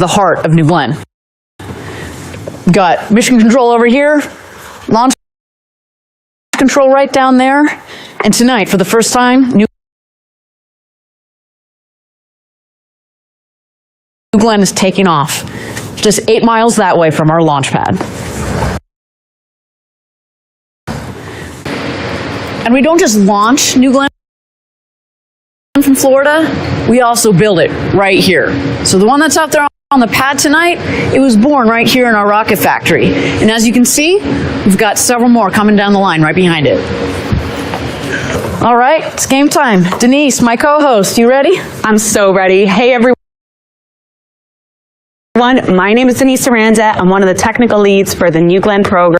the heart of New Glenn. Got mission control over here, launch control right down there, and tonight, for the first time, New Glenn is taking off, just 8 miles that way from our launch pad. And we don't just launch New Glenn from Florida, we also build it right here. So the one that's out there on the pad tonight, it was born right here in our rocket factory. And as you can see, we've got several more coming down the line right behind it. All right, it's game time. Denise, my co-host, you ready? I'm so ready. Hey, everyone. My name is Denise Aranda. I'm one of the technical leads for the New Glenn program.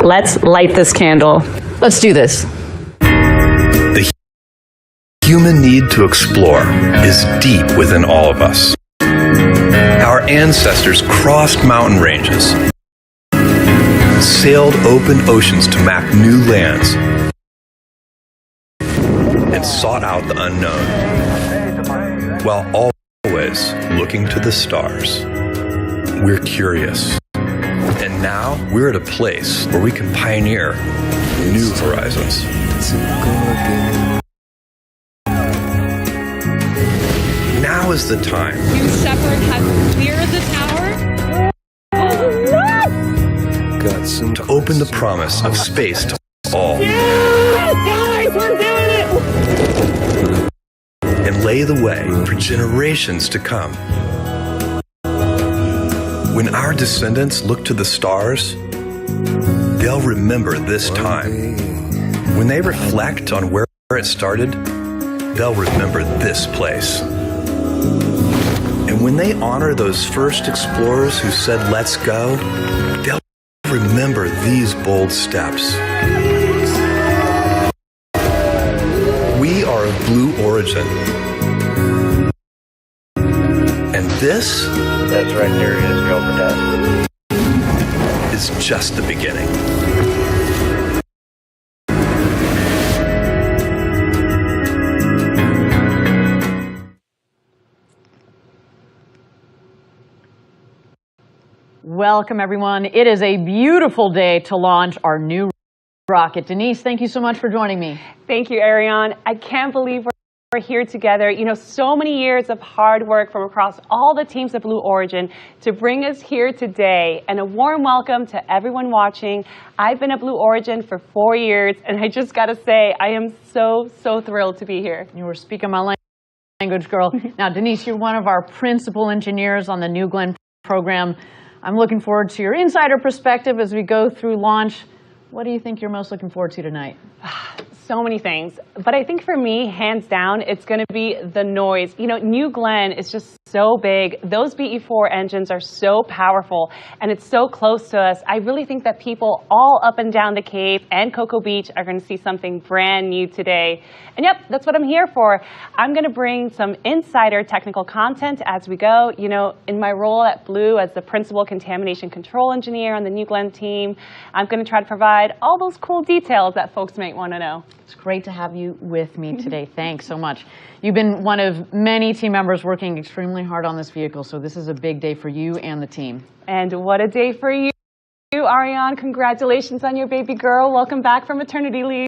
Let's light this candle. Let's do this. The human need to explore is deep within all of us. Our ancestors crossed mountain ranges, sailed open oceans to map new lands, and sought out the unknown, while always looking to the stars. We're curious, and now we're at a place where we can pioneer new horizons. Now is the time. You, Shepard, have cleared the tower? To open the promise of space to all. Guys, we're doing it! And lay the way for generations to come. When our descendants look to the stars, they'll remember this time. When they reflect on where it started, they'll remember this place. And when they honor those first explorers who said, "Let's go," they'll remember these bold steps. We are of blue origin. And this, that's right there, is go for test, is just the beginning. Welcome, everyone. It is a beautiful day to launch our new rocket. Denise, thank you so much for joining me. Thank you, Ariane. I can't believe we're here together. You know, so many years of hard work from across all the teams at Blue Origin to bring us here today. And a warm welcome to everyone watching. I've been at Blue Origin for 4 years, and I just got to say, I am so thrilled to be here. You were speaking my language, girl. Now, Denise, you're one of our principal engineers on the New Glenn program. I'm looking forward to your insider perspective as we go through launch. What do you think you're most looking forward to tonight? So many things, but I think for me, hands down, it's going to be the noise. You know, New Glenn is just so big. Those BE-4 engines are so powerful, and it's so close to us. I really think that people all up and down the Cape and Cocoa Beach are going to see something brand new today. And yep, that's what I'm here for. I'm going to bring some insider technical content as we go. You know, in my role at Blue as the principal contamination control engineer on the New Glenn team, I'm going to try to provide all those cool details that folks might want to know. It's great to have you with me today. Thanks so much. You've been one of many team members working extremely hard on this vehicle, so this is a big day for you and the team. And what a day for you, Ariane. Congratulations on your baby girl. Welcome back from maternity leave.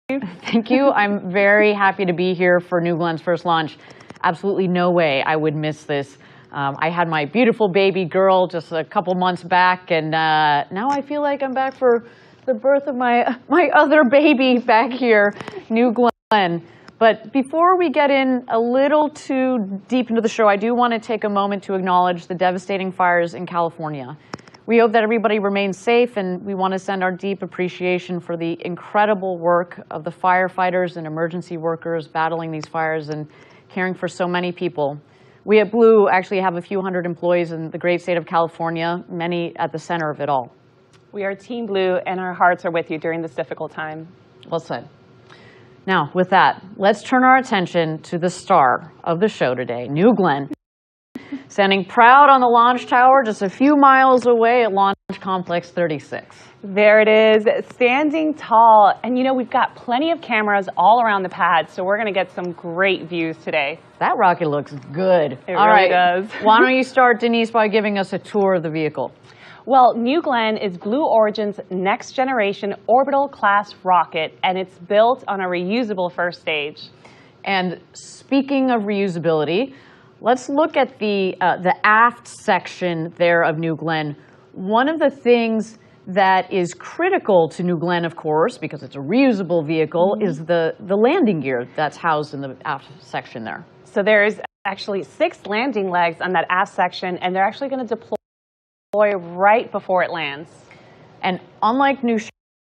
Thank you. I'm very happy to be here for New Glenn's first launch. Absolutely no way I would miss this. I had my beautiful baby girl just a couple months back, and now I feel like I'm back for the birth of my other baby back here, New Glenn. But before we get in a little too deep into the show, I do want to take a moment to acknowledge the devastating fires in California. We hope that everybody remains safe, and we want to send our deep appreciation for the incredible work of the firefighters and emergency workers battling these fires and caring for so many people. We at Blue actually have a few hundred employees in the great state of California, many at the center of it all. We are Team Blue, and our hearts are with you during this difficult time. Well said. Now, with that, let's turn our attention to the star of the show today, New Glenn. standing proud on the launch tower just a few miles away at Launch Complex 36. There it is, standing tall. And you know, we've got plenty of cameras all around the pad, so we're going to get some great views today. That rocket looks good. It All really right. does. Why don't you start, Denise, by giving us a tour of the vehicle? Well, New Glenn is Blue Origin's next generation orbital class rocket, and it's built on a reusable first stage. And speaking of reusability, let's look at the aft section there of New Glenn. One of the things that is critical to New Glenn, of course, because it's a reusable vehicle, is the landing gear that's housed in the aft section there. So there's actually 6 landing legs on that aft section, and they're actually going to deploy right before it lands. And unlike New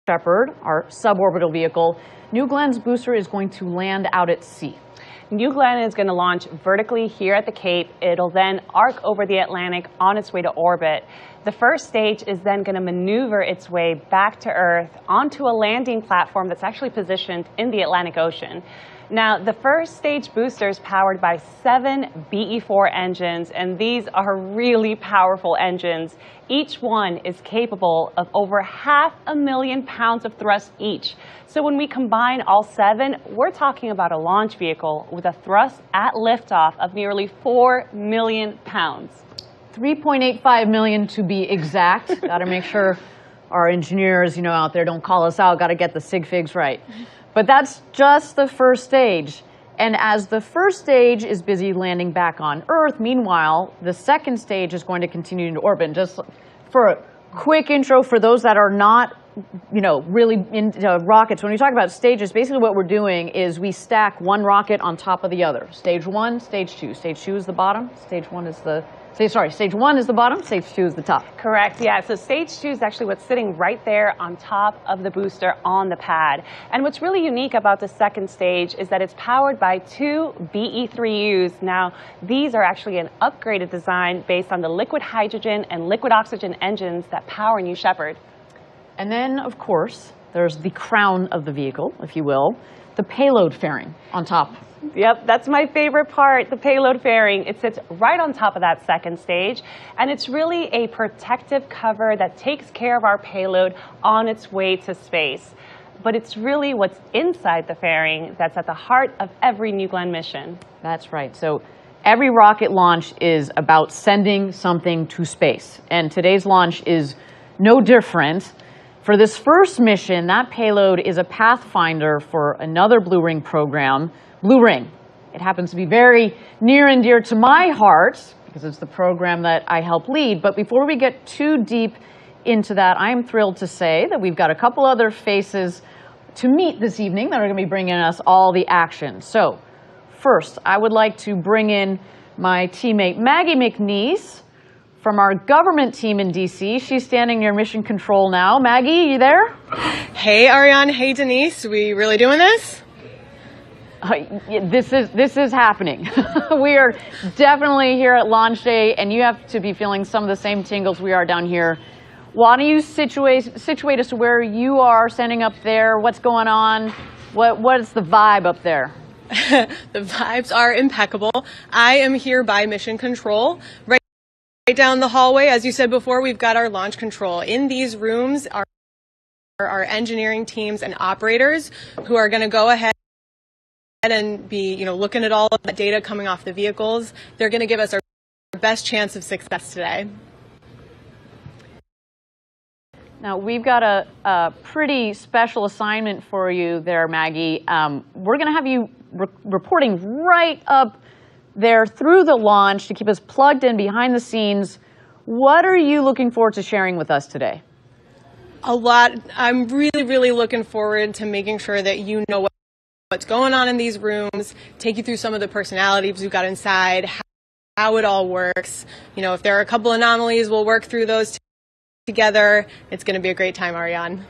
Shepard, our suborbital vehicle, New Glenn's booster is going to land out at sea. New Glenn is going to launch vertically here at the Cape. It'll then arc over the Atlantic on its way to orbit. The first stage is then going to maneuver its way back to Earth onto a landing platform that's actually positioned in the Atlantic Ocean. Now, the first stage booster is powered by 7 BE-4 engines, and these are really powerful engines. Each one is capable of over 500,000 pounds of thrust each. So when we combine all 7, we're talking about a launch vehicle with a thrust at liftoff of nearly 4 million pounds. 3.85 million to be exact. Got to make sure our engineers, out there don't call us out. Got to get the sig figs right. But that's just the first stage. And as the first stage is busy landing back on Earth, meanwhile, the second stage is going to continue into orbit. And just for a quick intro for those that are not, really into rockets, when we talk about stages, basically what we're doing is we stack one rocket on top of the other. Stage 1, stage 2. Stage 2 is the bottom. Stage 1 is the stage 1 is the bottom, stage 2 is the top. Correct, yeah. So stage 2 is actually what's sitting right there on top of the booster on the pad. And what's really unique about the second stage is that it's powered by 2 BE-3Us. Now, these are actually an upgraded design based on the liquid hydrogen and liquid oxygen engines that power New Shepard. And then, of course, there's the crown of the vehicle, if you will, the payload fairing on top. Yep, that's my favorite part, the payload fairing. It sits right on top of that second stage, and it's really a protective cover that takes care of our payload on its way to space. But it's really what's inside the fairing that's at the heart of every New Glenn mission. That's right. So every rocket launch is about sending something to space, and today's launch is no different. For this first mission, that payload is a Pathfinder for another Blue Ring program, Blue Ring. It happens to be very near and dear to my heart because it's the program that I help lead. But before we get too deep into that, I am thrilled to say that we've got a couple other faces to meet this evening that are going to be bringing us all the action. So first, I would like to bring in my teammate Maggie McNeese from our government team in DC. She's standing near mission control now. Maggie, you there? Hey, Ariane. Hey, Denise. We really doing this? This is happening. We are definitely here at launch day, and you have to be feeling some of the same tingles we are down here. Why don't you situate us to where you are standing up there? What's going on? What is the vibe up there? The vibes are impeccable. I am here by mission control. Right down the hallway, as you said before, we've got our launch control. In these rooms are our engineering teams and operators who are going to go ahead and be, looking at all of that data coming off the vehicles. They're going to give us our best chance of success today. Now, we've got a pretty special assignment for you there, Maggie. We're going to have you reporting right up there through the launch to keep us plugged in behind the scenes. What are you looking forward to sharing with us today? A lot. I'm really, really looking forward to making sure that you know what's going on in these rooms, take you through some of the personalities we've got inside, how it all works. If there are a couple anomalies, we'll work through those together. It's going to be a great time, Ariane.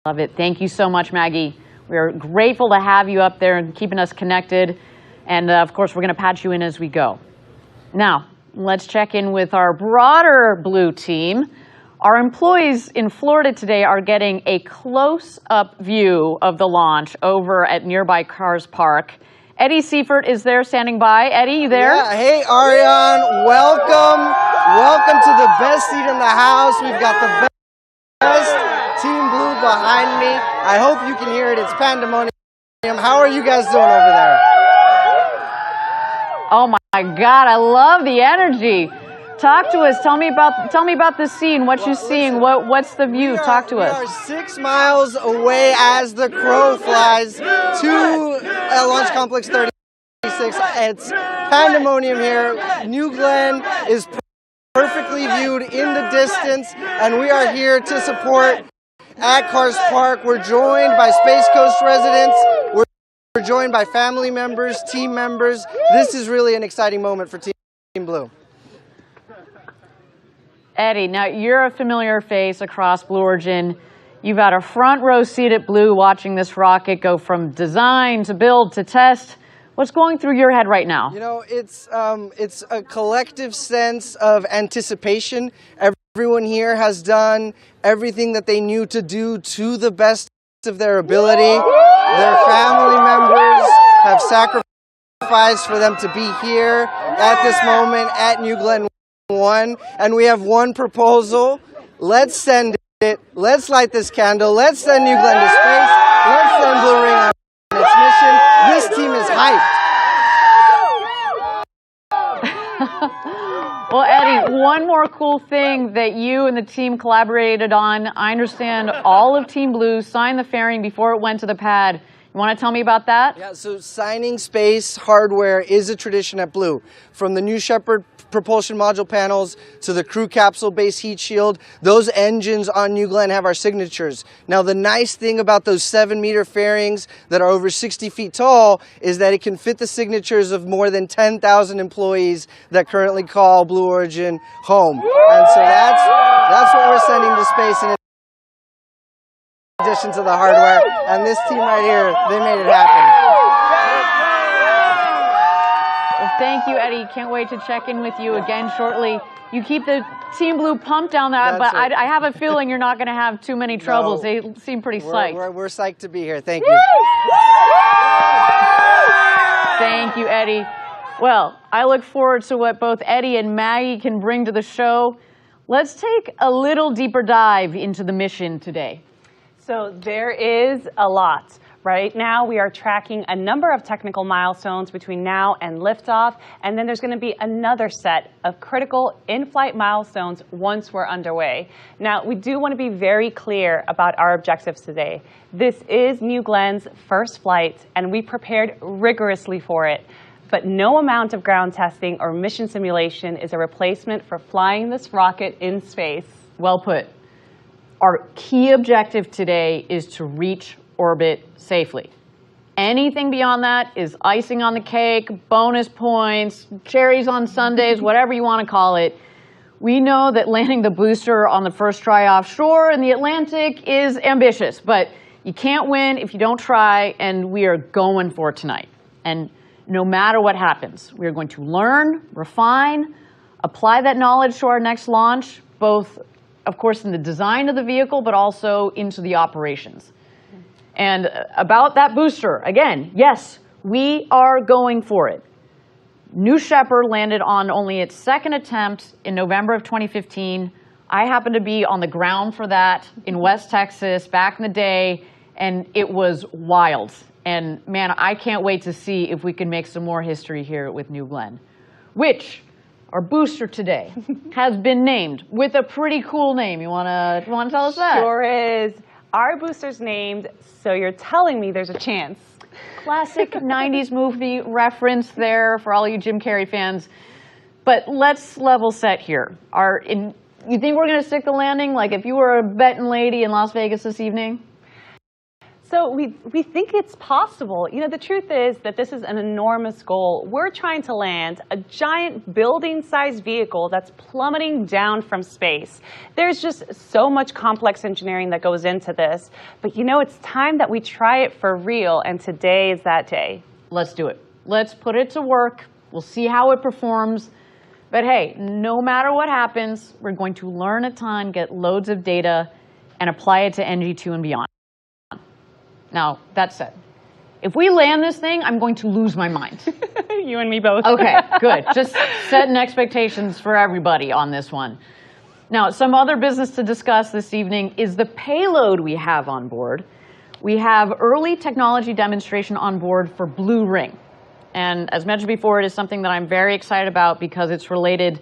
Love it. Thank you so much, Maggie. We are grateful to have you up there and keeping us connected. And of course, we're going to patch you in as we go. Now, let's check in with our broader Blue team. Our employees in Florida today are getting a close-up view of the launch over at nearby Cars Park. Eddie Seifert is there standing by. Eddie, you there? Yeah. Hey, Ariane, welcome. Welcome to the best seat in the house. We've got the best Team Blue behind me. I hope you can hear it. It's pandemonium. How are you guys doing over there? Oh my God, I love the energy. Talk to us. Tell me about the scene. What you're seeing. What's the view? Talk to us. We are 6 miles away as the crow flies to Launch Complex 36. It's pandemonium here. New Glenn is perfectly viewed in the distance, and we are here to support at Cars Park. We're joined by Space Coast residents. We're joined by family members, team members. This is really an exciting moment for Team Blue. Eddie, now you're a familiar face across Blue Origin. You've had a front row seat at Blue watching this rocket go from design to build to test. What's going through your head right now? You know, it's a collective sense of anticipation. Everyone here has done everything that they knew to do to the best of their ability. Their family members have sacrificed for them to be here at this moment at New Glenn 1, and we have one proposal. Let's send it. Let's light this candle. Let's send New Glenn to space. Let's send Blue Ring on its mission. This team is hyped. Well, Eddie, one more cool thing that you and the team collaborated on. I understand all of Team Blue signed the fairing before it went to the pad. You want to tell me about that? Yeah, so signing space hardware is a tradition at Blue. From the New Shepard propulsion module panels to the crew capsule base heat shield, those engines on New Glenn have our signatures. Now, the nice thing about those 7-meter fairings that are over 60 feet tall is that it can fit the signatures of more than 10,000 employees that currently call Blue Origin home. And so that's what we're sending to space in addition to the hardware. And this team right here, they made it happen. Well, thank you, Eddie. Can't wait to check in with you again shortly. You keep the Team Blue pumped down that, but I have a feeling you're not going to have too many troubles. They seem pretty psyched. We're psyched to be here. Thank you. Thank you, Eddie. Well, I look forward to what both Eddie and Maggie can bring to the show. Let's take a little deeper dive into the mission today. So there is a lot. Right now, we are tracking a number of technical milestones between now and liftoff, and then there's going to be another set of critical in-flight milestones once we're underway. Now, we do want to be very clear about our objectives today. This is New Glenn's first flight, and we prepared rigorously for it. But no amount of ground testing or mission simulation is a replacement for flying this rocket in space. Well put. Our key objective today is to reach orbit safely. Anything beyond that is icing on the cake, bonus points, cherries on sundaes, whatever you want to call it. We know that landing the booster on the first try offshore in the Atlantic is ambitious, but you can't win if you don't try, and we are going for it tonight. And no matter what happens, we are going to learn, refine, apply that knowledge to our next launch, both, of course, in the design of the vehicle, but also into the operations. And about that booster, again, yes, we are going for it. New Shepard landed on only its second attempt in November of 2015. I happened to be on the ground for that in West Texas back in the day, and it was wild. And man, I can't wait to see if we can make some more history here with New Glenn, which our booster today has been named with a pretty cool name. You wanna tell us that? Sure is. Our booster's named, so you're telling me there's a chance. Classic 90s movie reference there for all you Jim Carrey fans. But let's level set here. You think we're going to stick the landing? Like if you were a betting lady in Las Vegas this evening? So we think it's possible. You know, the truth is that this is an enormous goal. We're trying to land a giant building-sized vehicle that's plummeting down from space. There's just so much complex engineering that goes into this. But you know, it's time that we try it for real, and today is that day. Let's do it. Let's put it to work. We'll see how it performs. But hey, no matter what happens, we're going to learn a ton, get loads of data, and apply it to NG2 and beyond. Now, that said, If we land this thing, I'm going to lose my mind. You and me both. Okay, good. Just setting expectations for everybody on this one. Now, some other business to discuss this evening is the payload we have on board. We have early technology demonstration on board for Blue Ring. And as mentioned before, it is something that I'm very excited about because it's related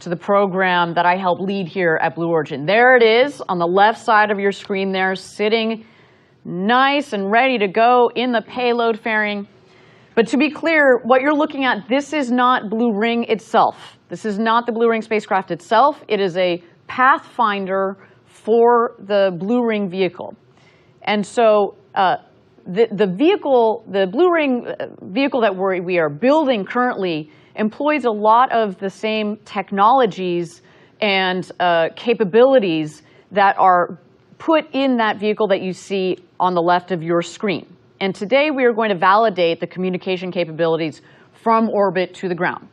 to the program that I help lead here at Blue Origin. There it is on the left side of your screen there, sitting nice and ready to go in the payload fairing. But to be clear, what you're looking at, this is not Blue Ring itself. This is not the Blue Ring spacecraft itself. It is a Pathfinder for the Blue Ring vehicle. And so the Blue Ring vehicle that we are building currently employs a lot of the same technologies and capabilities that are put in that vehicle that you see on the left of your screen. And today we are going to validate the communication capabilities from orbit to the ground.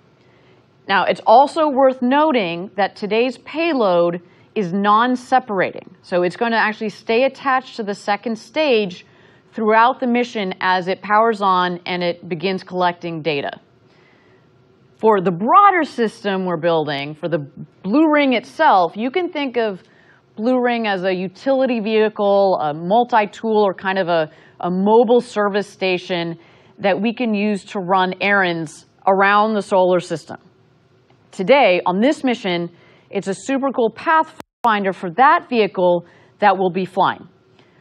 Now, it's also worth noting that today's payload is non-separating. So it's going to actually stay attached to the second stage throughout the mission as it powers on and it begins collecting data. For the broader system we're building, for the Blue Ring itself, you can think of Blue Ring as a utility vehicle, a multi-tool, or kind of a mobile service station that we can use to run errands around the solar system. Today, on this mission, it's a super cool Pathfinder for that vehicle that will be flying.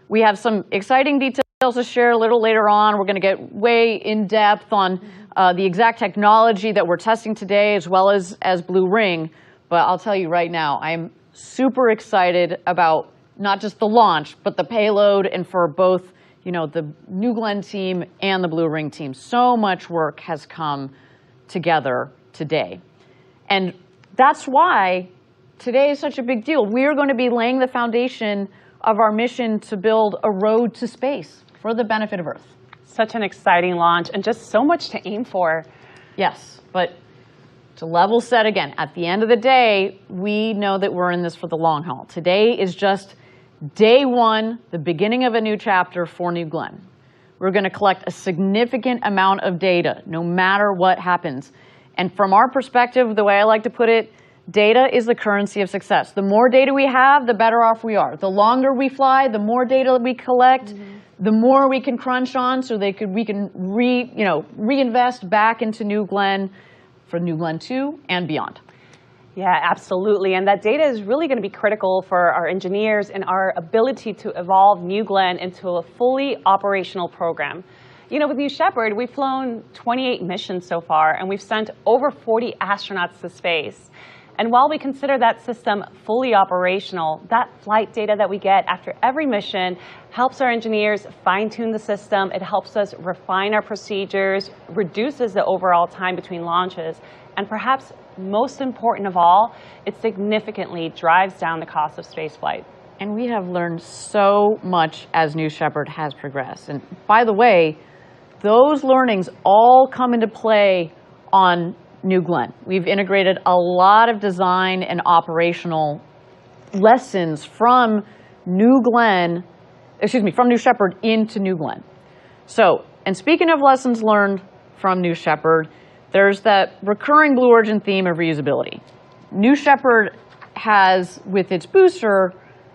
We have some exciting details to share a little later on. We're going to get way in depth on the exact technology that we're testing today, as well as Blue Ring. But I'll tell you right now, I'm super excited about not just the launch, but the payload, and for both, the New Glenn team and the Blue Ring team. So much work has come together today. And that's why today is such a big deal. We're going to be laying the foundation of our mission to build a road to space for the benefit of Earth. Such an exciting launch and just so much to aim for. Yes, but to level set again, at the end of the day, we know that we're in this for the long haul. Today is just day one, the beginning of a new chapter for New Glenn. We're going to collect a significant amount of data, no matter what happens. And from our perspective, the way I like to put it, data is the currency of success. The more data we have, the better off we are. The longer we fly, the more data we collect, the more we can crunch on, so we can reinvest back into New Glenn for New Glenn 2 and beyond. Yeah, absolutely. And that data is really going to be critical for our engineers and our ability to evolve New Glenn into a fully operational program. With New Shepard, we've flown 28 missions so far, and we've sent over 40 astronauts to space. And while we consider that system fully operational, that flight data that we get after every mission helps our engineers fine-tune the system. It helps us refine our procedures, reduces the overall time between launches, and perhaps most important of all, it significantly drives down the cost of spaceflight. And we have learned so much as New Shepard has progressed. And by the way, those learnings all come into play on New Glenn. We've integrated a lot of design and operational lessons from New Shepard into New Glenn. So, and speaking of lessons learned from New Shepard, there's that recurring Blue Origin theme of reusability. New Shepard has, with its booster,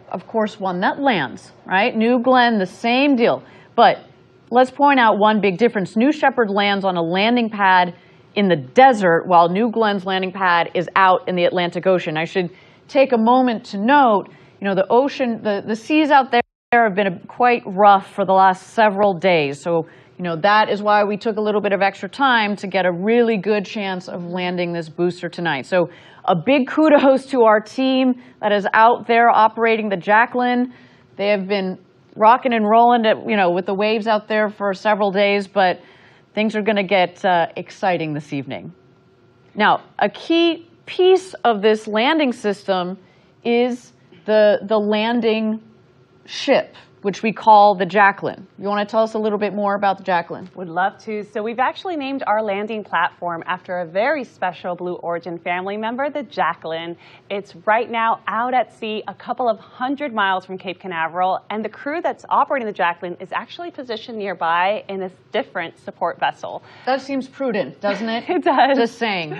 of course, one that lands, right? New Glenn, the same deal. But let's point out one big difference. New Shepard lands on a landing pad in the desert, while New Glenn's landing pad is out in the Atlantic Ocean. I should take a moment to note, the ocean, the seas out there have been quite rough for the last several days. So, that is why we took a little bit of extra time to get a really good chance of landing this booster tonight. So a big kudos to our team that is out there operating the Jacklyn. They have been rocking and rolling with the waves out there for several days, but things are going to get exciting this evening. Now, a key piece of this landing system is the landing ship, which we call the Jacklyn. You want to tell us a little bit more about the Jacklyn? Would love to. So we've actually named our landing platform after a very special Blue Origin family member, the Jacklyn. It's right now out at sea, a couple of 100 miles from Cape Canaveral, and the crew that's operating the Jacklyn is actually positioned nearby in a different support vessel. That seems prudent, doesn't it? It does. Just saying.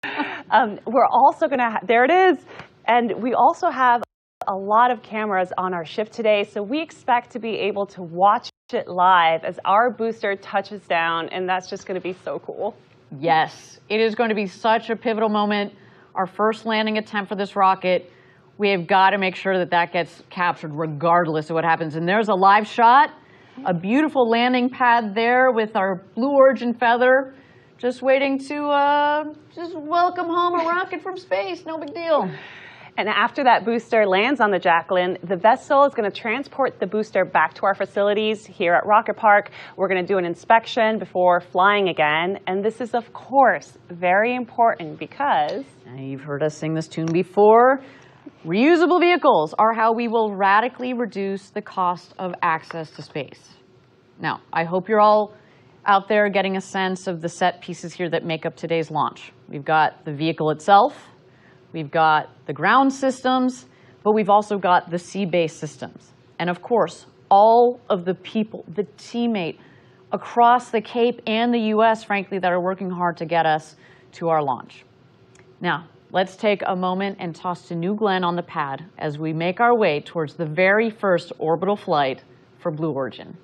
We're also going to, there it is, and we also have a lot of cameras on our ship today, so we expect to be able to watch it live as our booster touches down, and that's just going to be so cool. Yes, it is going to be such a pivotal moment. Our first landing attempt for this rocket. We have got to make sure that that gets captured regardless of what happens. And there's a live shot, a beautiful landing pad there with our Blue Origin feather, just waiting to just welcome home a rocket from space. No big deal. And after that booster lands on the Jacklyn, the vessel is going to transport the booster back to our facilities here at Rocket Park. We're going to do an inspection before flying again. And this is, of course, very important because... Now, you've heard us sing this tune before. Reusable vehicles are how we will radically reduce the cost of access to space. Now, I hope you're all out there getting a sense of the set pieces here that make up today's launch. We've got the vehicle itself. We've got the ground systems, but we've also got the sea-based systems. And of course, all of the people, the teammate across the Cape and the US, frankly, that are working hard to get us to our launch. Now, let's take a moment and toss to New Glenn on the pad as we make our way towards the very first orbital flight for Blue Origin.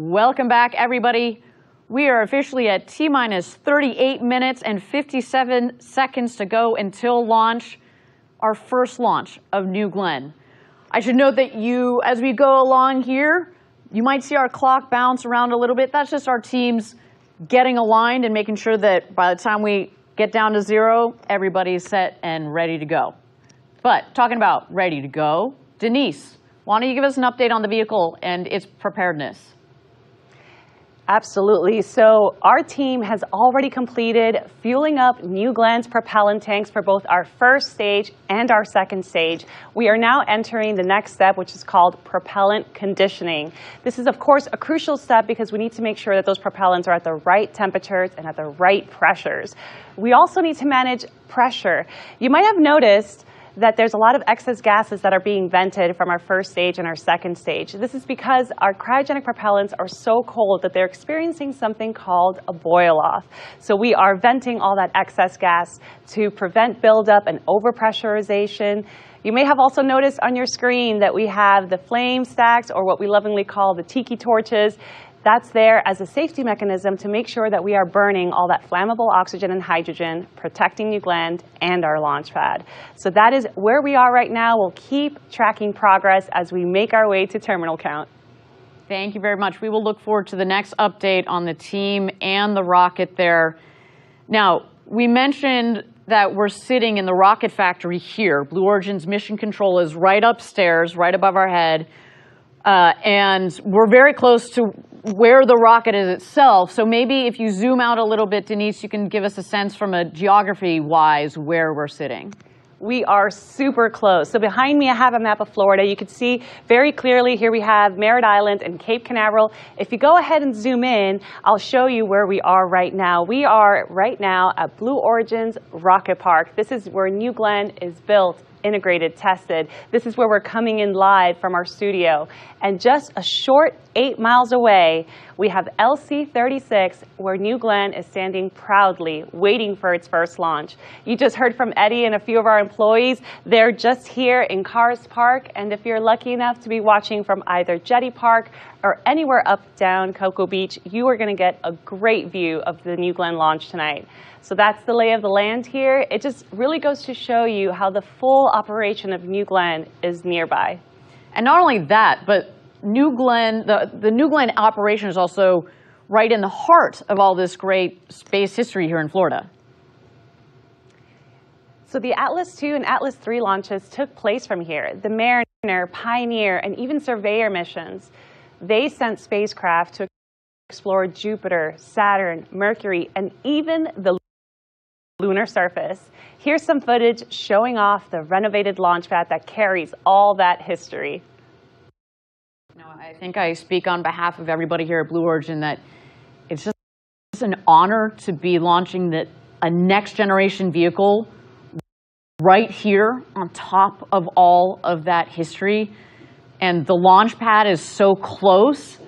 Welcome back, everybody. We are officially at T-minus 38 minutes and 57 seconds to go until launch, our first launch of New Glenn. I should note that as we go along here, you might see our clock bounce around a little bit. That's just our teams getting aligned and making sure that by the time we get down to zero, everybody's set and ready to go. But talking about ready to go, Denise, why don't you give us an update on the vehicle and its preparedness? Absolutely. So our team has already completed fueling up New Glenn's propellant tanks for both our first stage and our second stage. We are now entering the next step, which is called propellant conditioning. This is, of course, a crucial step because we need to make sure that those propellants are at the right temperatures and at the right pressures. We also need to manage pressure. You might have noticed that there's a lot of excess gases that are being vented from our first stage and our second stage. This is because our cryogenic propellants are so cold that they're experiencing something called a boil-off. So we are venting all that excess gas to prevent buildup and overpressurization. You may have also noticed on your screen that we have the flame stacks, or what we lovingly call the tiki torches. That's there as a safety mechanism to make sure that we are burning all that flammable oxygen and hydrogen, protecting New Glenn and our launch pad. So that is where we are right now. We'll keep tracking progress as we make our way to terminal count. Thank you very much. We will look forward to the next update on the team and the rocket there. Now, we mentioned that we're sitting in the rocket factory here. Blue Origin's mission control is right upstairs, right above our head. And we're very close to where the rocket is itself. So maybe if you zoom out a little bit, Denise, you can give us a sense from a geography-wise where we're sitting. We are super close. So behind me, I have a map of Florida. You can see very clearly here we have Merritt Island and Cape Canaveral. If you go ahead and zoom in, I'll show you where we are right now. We are right now at Blue Origin's Rocket Park. This is where New Glenn is built, integrated, tested. This is where we're coming in live from our studio. And just a short 8 miles away, we have LC-36, where New Glenn is standing proudly, waiting for its first launch. You just heard from Eddie and a few of our employees. They're just here in Cars Park, and if you're lucky enough to be watching from either Jetty Park or anywhere up down Cocoa Beach, you are going to get a great view of the New Glenn launch tonight. So that's the lay of the land here. It just really goes to show you how the full operation of New Glenn is nearby. And not only that, but New Glenn, the New Glenn operation is also right in the heart of all this great space history here in Florida. So the Atlas II and Atlas III launches took place from here. The Mariner, Pioneer, and even Surveyor missions, they sent spacecraft to explore Jupiter, Saturn, Mercury, and even the lunar surface. Here's some footage showing off the renovated launch pad that carries all that history. I think I speak on behalf of everybody here at Blue Origin that it's just an honor to be launching a next generation vehicle right here on top of all of that history. And the launch pad is so close.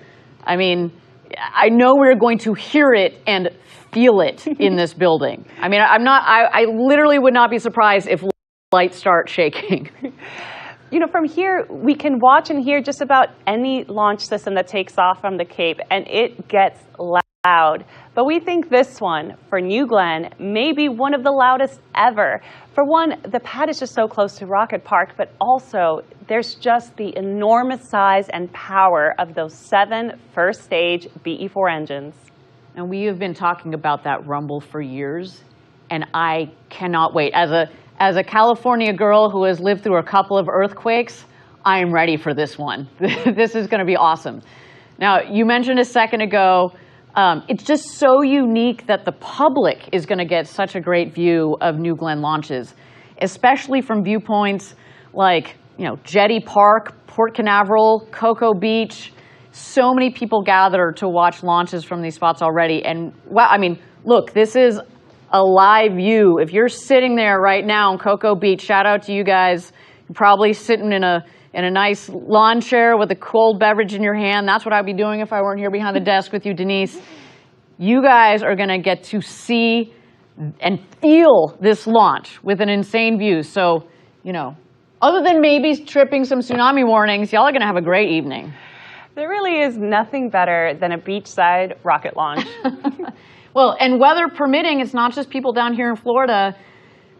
I mean, I know we're going to hear it and feel it in this building. I mean, I literally would not be surprised if lights start shaking. You know, from here, we can watch and hear just about any launch system that takes off from the Cape, and it gets loud. But we think this one, for New Glenn, may be one of the loudest ever. For one, the pad is just so close to Rocket Park, but also there's just the enormous size and power of those 7 first-stage BE-4 engines. And we have been talking about that rumble for years, and I cannot wait. As a California girl who has lived through a couple of earthquakes, I am ready for this one. This is going to be awesome. Now, you mentioned a second ago, it's just so unique that the public is going to get such a great view of New Glenn launches, especially from viewpoints like, you know, Jetty Park, Port Canaveral, Cocoa Beach. So many people gather to watch launches from these spots already. And, wow, I mean, look, this is a live view. If you're sitting there right now in Cocoa Beach, shout out to you guys. You're probably sitting in a nice lawn chair with a cold beverage in your hand. That's what I'd be doing if I weren't here behind the desk with you, Denise. You guys are going to get to see and feel this launch with an insane view. So, you know, other than maybe tripping some tsunami warnings, y'all are going to have a great evening. There really is nothing better than a beachside rocket launch. Well, and weather permitting, it's not just people down here in Florida.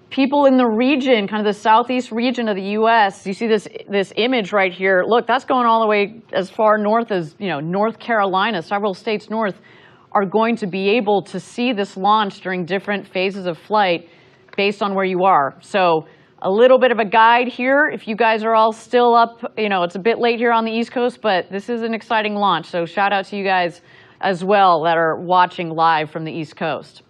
People in the region, kind of the southeast region of the U.S., you see this image right here. Look, that's going all the way as far north as, you know, North Carolina. Several states north are going to be able to see this launch during different phases of flight based on where you are. So a little bit of a guide here. If you guys are all still up, you know, it's a bit late here on the East Coast, but this is an exciting launch. So shout out to you guys as well that are watching live from the East Coast.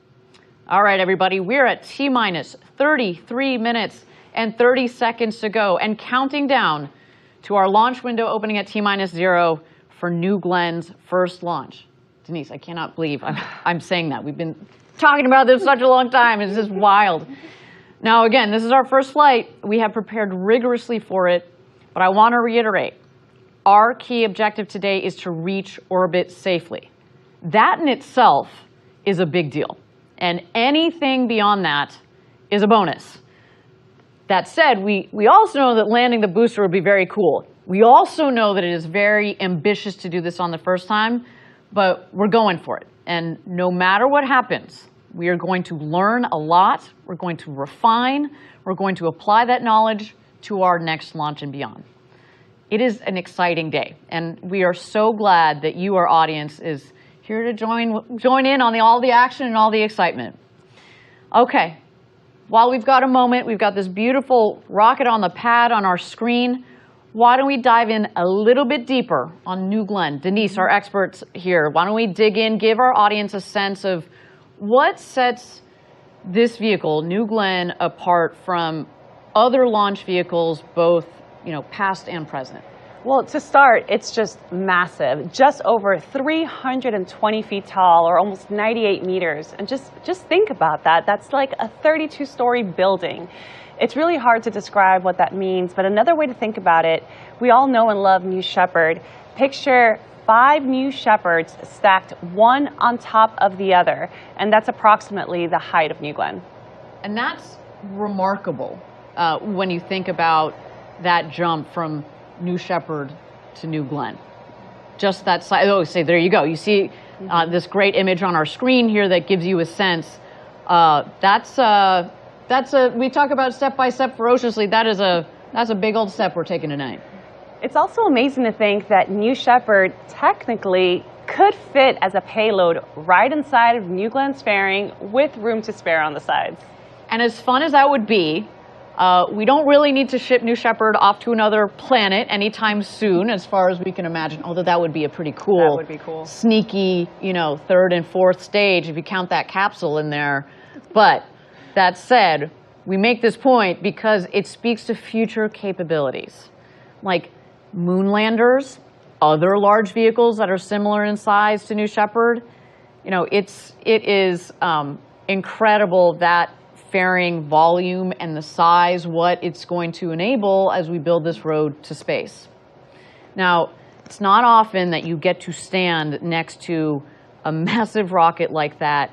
All right, everybody, we're at T-minus 33 minutes and 30 seconds to go and counting down to our launch window opening at T-minus 0 for New Glenn's first launch. Denise, I cannot believe I'm saying that. We've been talking about this such a long time. It's just wild. Now, again, this is our first flight. We have prepared rigorously for it, but I want to reiterate, our key objective today is to reach orbit safely. That in itself is a big deal. And anything beyond that is a bonus. That said, we also know that landing the booster would be very cool. We also know that it is very ambitious to do this on the first time, but we're going for it. And no matter what happens, we are going to learn a lot. We're going to refine. We're going to apply that knowledge to our next launch and beyond. It is an exciting day, and we are so glad that you, our audience, is here to join in on all the action and all the excitement. Okay, while we've got a moment, we've got this beautiful rocket on the pad on our screen. Why don't we dive in a little bit deeper on New Glenn? Denise, our experts here, why don't we dig in, give our audience a sense of what sets this vehicle, New Glenn, apart from other launch vehicles, both past and present? Well, to start, it's just massive, just over 320 feet tall, or almost 98 meters. And just think about that. That's like a 32-story building. It's really hard to describe what that means, but another way to think about it, we all know and love New Shepard. Picture 5 New Shepards stacked one on top of the other, and that's approximately the height of New Glenn. And that's remarkable when you think about that jump from New Shepard to New Glenn. Just that size. Oh, say, there you go. You see this great image on our screen here that gives you a sense. We talk about step by step ferociously. That's a big old step we're taking tonight. It's also amazing to think that New Shepard technically could fit as a payload right inside of New Glenn's fairing with room to spare on the sides. And as fun as that would be, we don't really need to ship New Shepard off to another planet anytime soon, as far as we can imagine, although that would be a pretty cool, sneaky, third and fourth stage if you count that capsule in there. But that said, we make this point because it speaks to future capabilities, like moonlanders, other large vehicles that are similar in size to New Shepard. It is incredible that fairing volume and the size, what it's going to enable as we build this road to space. Now, it's not often that you get to stand next to a massive rocket like that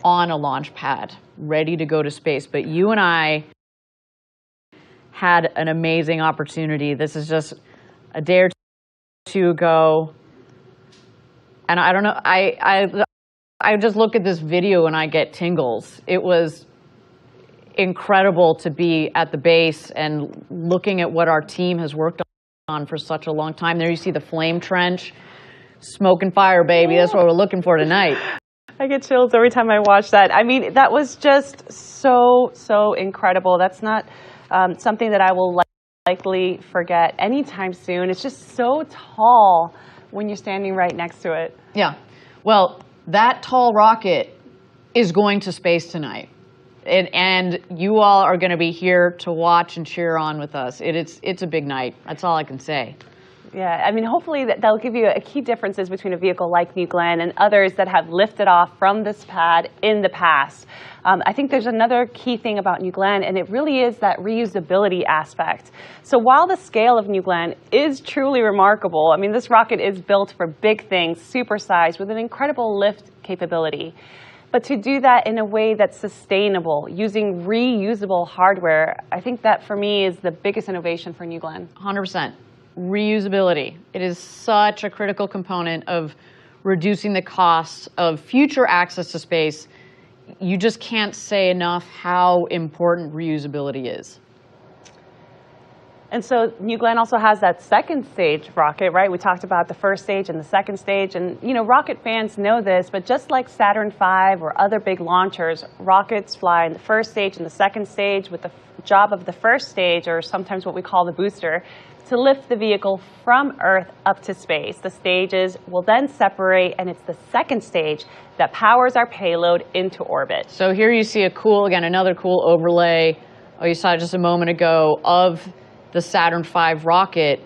on a launch pad, ready to go to space. But you and I had an amazing opportunity. This is just a day or two ago. And I don't know, I just look at this video and I get tingles. It was incredible to be at the base and looking at what our team has worked on for such a long time. There you see the flame trench, smoke and fire, baby. That's what we're looking for tonight. I get chills every time I watch that. I mean, that was just so incredible. That's not something that I will likely forget anytime soon. It's just so tall when you're standing right next to it. Yeah. Well, that tall rocket is going to space tonight. And you all are going to be here to watch and cheer on with us. It's a big night. That's all I can say. Yeah, I mean, hopefully that'll give you a key differences between a vehicle like New Glenn and others that have lifted off from this pad in the past. I think there's another key thing about New Glenn, and it really is that reusability aspect. So while the scale of New Glenn is truly remarkable, I mean, this rocket is built for big things, supersized, with an incredible lift capability. But to do that in a way that's sustainable, using reusable hardware, I think that for me is the biggest innovation for New Glenn. 100%. Reusability. It is such a critical component of reducing the costs of future access to space. You just can't say enough how important reusability is. And so New Glenn also has that second stage rocket, right? We talked about the first stage and the second stage. And, rocket fans know this, but just like Saturn V or other big launchers, rockets fly in the first stage and the second stage with the job of the first stage, or sometimes what we call the booster, to lift the vehicle from Earth up to space. The stages will then separate, and it's the second stage that powers our payload into orbit. So here you see another cool overlay. Oh, you saw it just a moment ago of the Saturn V rocket.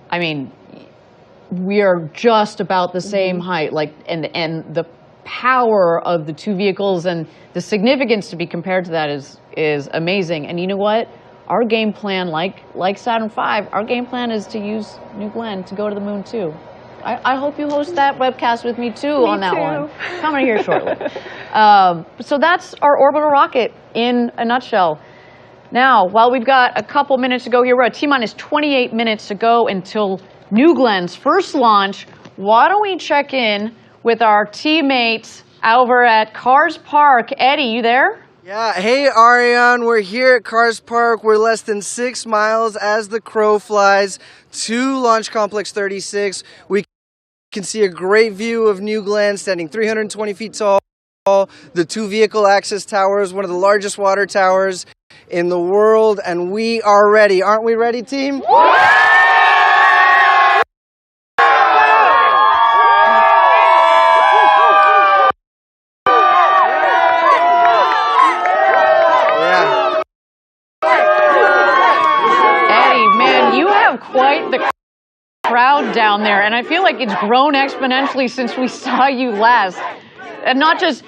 I mean, we are just about the same height, and the power of the two vehicles and the significance to be compared to that is amazing. And you know what? Our game plan, like Saturn V, our game plan is to use New Glenn to go to the moon too. I hope you host that webcast with me too on that one. Coming here shortly. So that's our orbital rocket in a nutshell. Now, while we've got a couple minutes to go here, we're at T-minus 28 minutes to go until New Glenn's first launch. Why don't we check in with our teammates over at Cars Park? Eddie, you there? Yeah, hey Ariane, we're here at Cars Park. We're less than 6 miles as the crow flies to Launch Complex 36. We can see a great view of New Glenn standing 320 feet tall the 2 vehicle access towers, one of the largest water towers in the world, and we are ready. Aren't we ready, team? Quite the crowd down there, and I feel like it's grown exponentially since we saw you last. And not just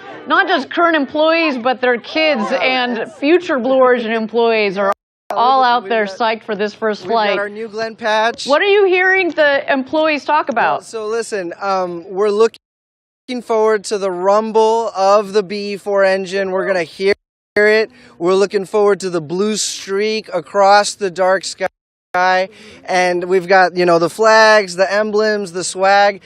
current employees, but their kids and future Blue Origin employees are all out there psyched for this first flight. We've got our New Glenn patch. What are you hearing the employees talk about? Well, so listen, we're looking forward to the rumble of the BE4 engine. We're gonna hear it. We're looking forward to the blue streak across the dark sky. And we've got, you know, the flags, the emblems, the swag.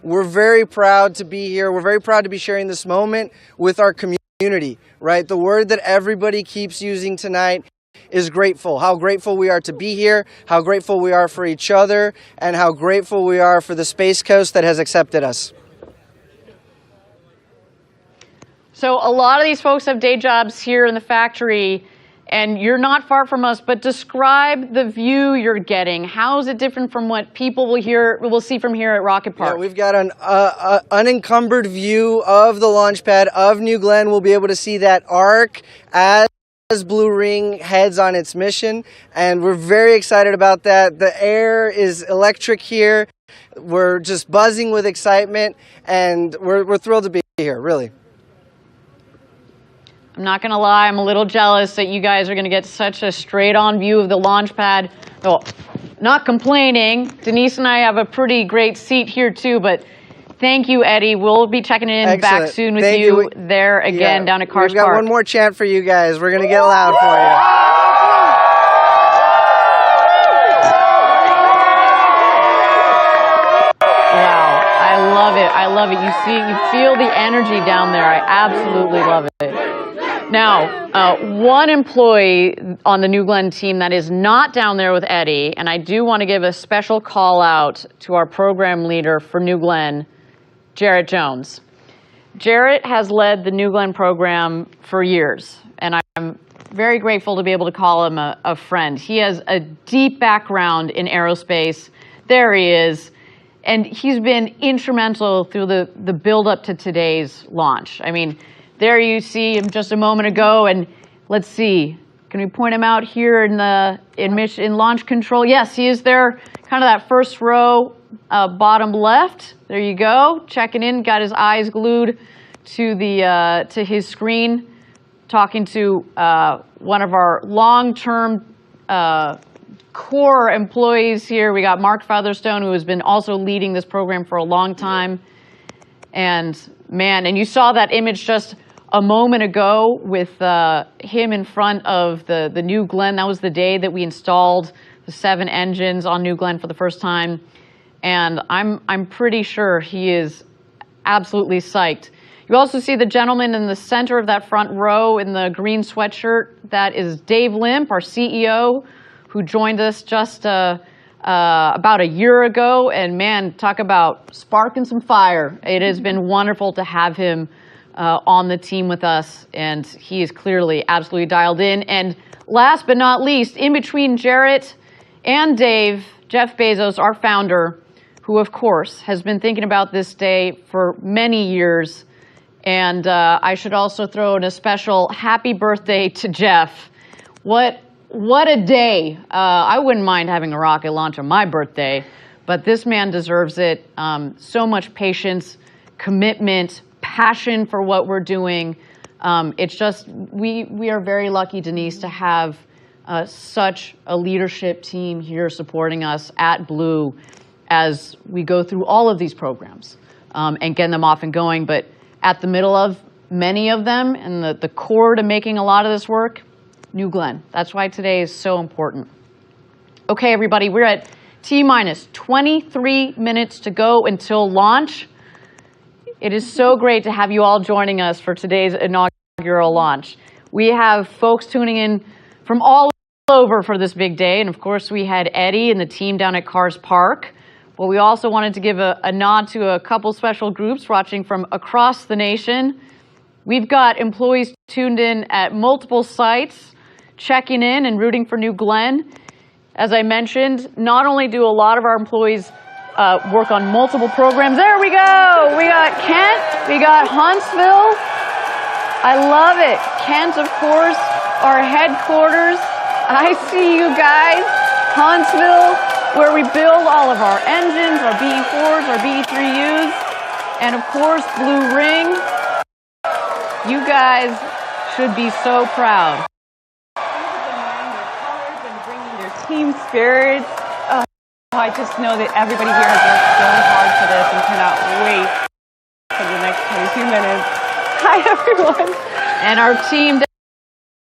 We're very proud to be here. We're very proud to be sharing this moment with our community, right? The word that everybody keeps using tonight is grateful. How grateful we are to be here, how grateful we are for each other, and how grateful we are for the Space Coast that has accepted us. So a lot of these folks have day jobs here in the factory, and you're not far from us, but describe the view you're getting. How is it different from what people will see from here at Rocket Park? Yeah, we've got an unencumbered view of the launch pad of New Glenn. We'll be able to see that arc as Blue Ring heads on its mission, and we're very excited about that. The air is electric here. We're just buzzing with excitement, and we're thrilled to be here, really. I'm not going to lie, I'm a little jealous that you guys are going to get such a straight-on view of the launch pad. Though, not complaining. Denise and I have a pretty great seat here, too, but thank you, Eddie. We'll be checking in back soon with you there again down at Cars Park. We've got one more chant for you guys. We're going to get loud for you. Wow, I love it. I love it. You feel the energy down there. I absolutely love it. Now, one employee on the New Glenn team that is not down there with Eddie, and I do want to give a special call out to our program leader for New Glenn, Jarrett Jones. Jarrett has led the New Glenn program for years, and I'm very grateful to be able to call him a friend. He has a deep background in aerospace. There he is. And he's been instrumental through the build-up to today's launch. I mean, there you see him just a moment ago, and let's see. Can we point him out here in launch control? Yes, he is there, kind of that first row, bottom left. There you go, checking in, got his eyes glued to his screen, talking to one of our long-term core employees here. We got Mark Featherstone, who has been also leading this program for a long time. And man, and you saw that image just a moment ago with him in front of the New Glenn. That was the day that we installed the 7 engines on New Glenn for the first time. And I'm pretty sure he is absolutely psyched. You also see the gentleman in the center of that front row in the green sweatshirt. That is Dave Limp, our CEO, who joined us just about a year ago. And man, talk about sparking some fire. It has been wonderful to have him on the team with us, and he is clearly absolutely dialed in. And last but not least, in between Jarrett and Dave, Jeff Bezos, our founder, who of course has been thinking about this day for many years. And I should also throw in a special happy birthday to Jeff. What a day. I wouldn't mind having a rocket launch on my birthday, but this man deserves it. So much patience, commitment, passion for what we're doing. It's just, we are very lucky, Denise, to have such a leadership team here supporting us at Blue as we go through all of these programs and get them off and going. But at the middle of many of them and the core to making a lot of this work, New Glenn. That's why today is so important. Okay, everybody, we're at T-minus 23 minutes to go until launch. It is so great to have you all joining us for today's inaugural launch. We have folks tuning in from all over for this big day. And of course, we had Eddie and the team down at Cars Park. But we also wanted to give a nod to a couple special groups watching from across the nation. We've got employees tuned in at multiple sites, checking in and rooting for New Glenn. As I mentioned, not only do a lot of our employees work on multiple programs. There we go. We got Kent. We got Huntsville. I love it. Kent, of course, our headquarters. I see you guys. Huntsville, where we build all of our engines, our BE4s, our BE3Us, and of course, Blue Ring. You guys should be so proud. Their team spirit. I just know that everybody here has worked so hard for this and cannot wait for the next 22 minutes. Hi, everyone. And our team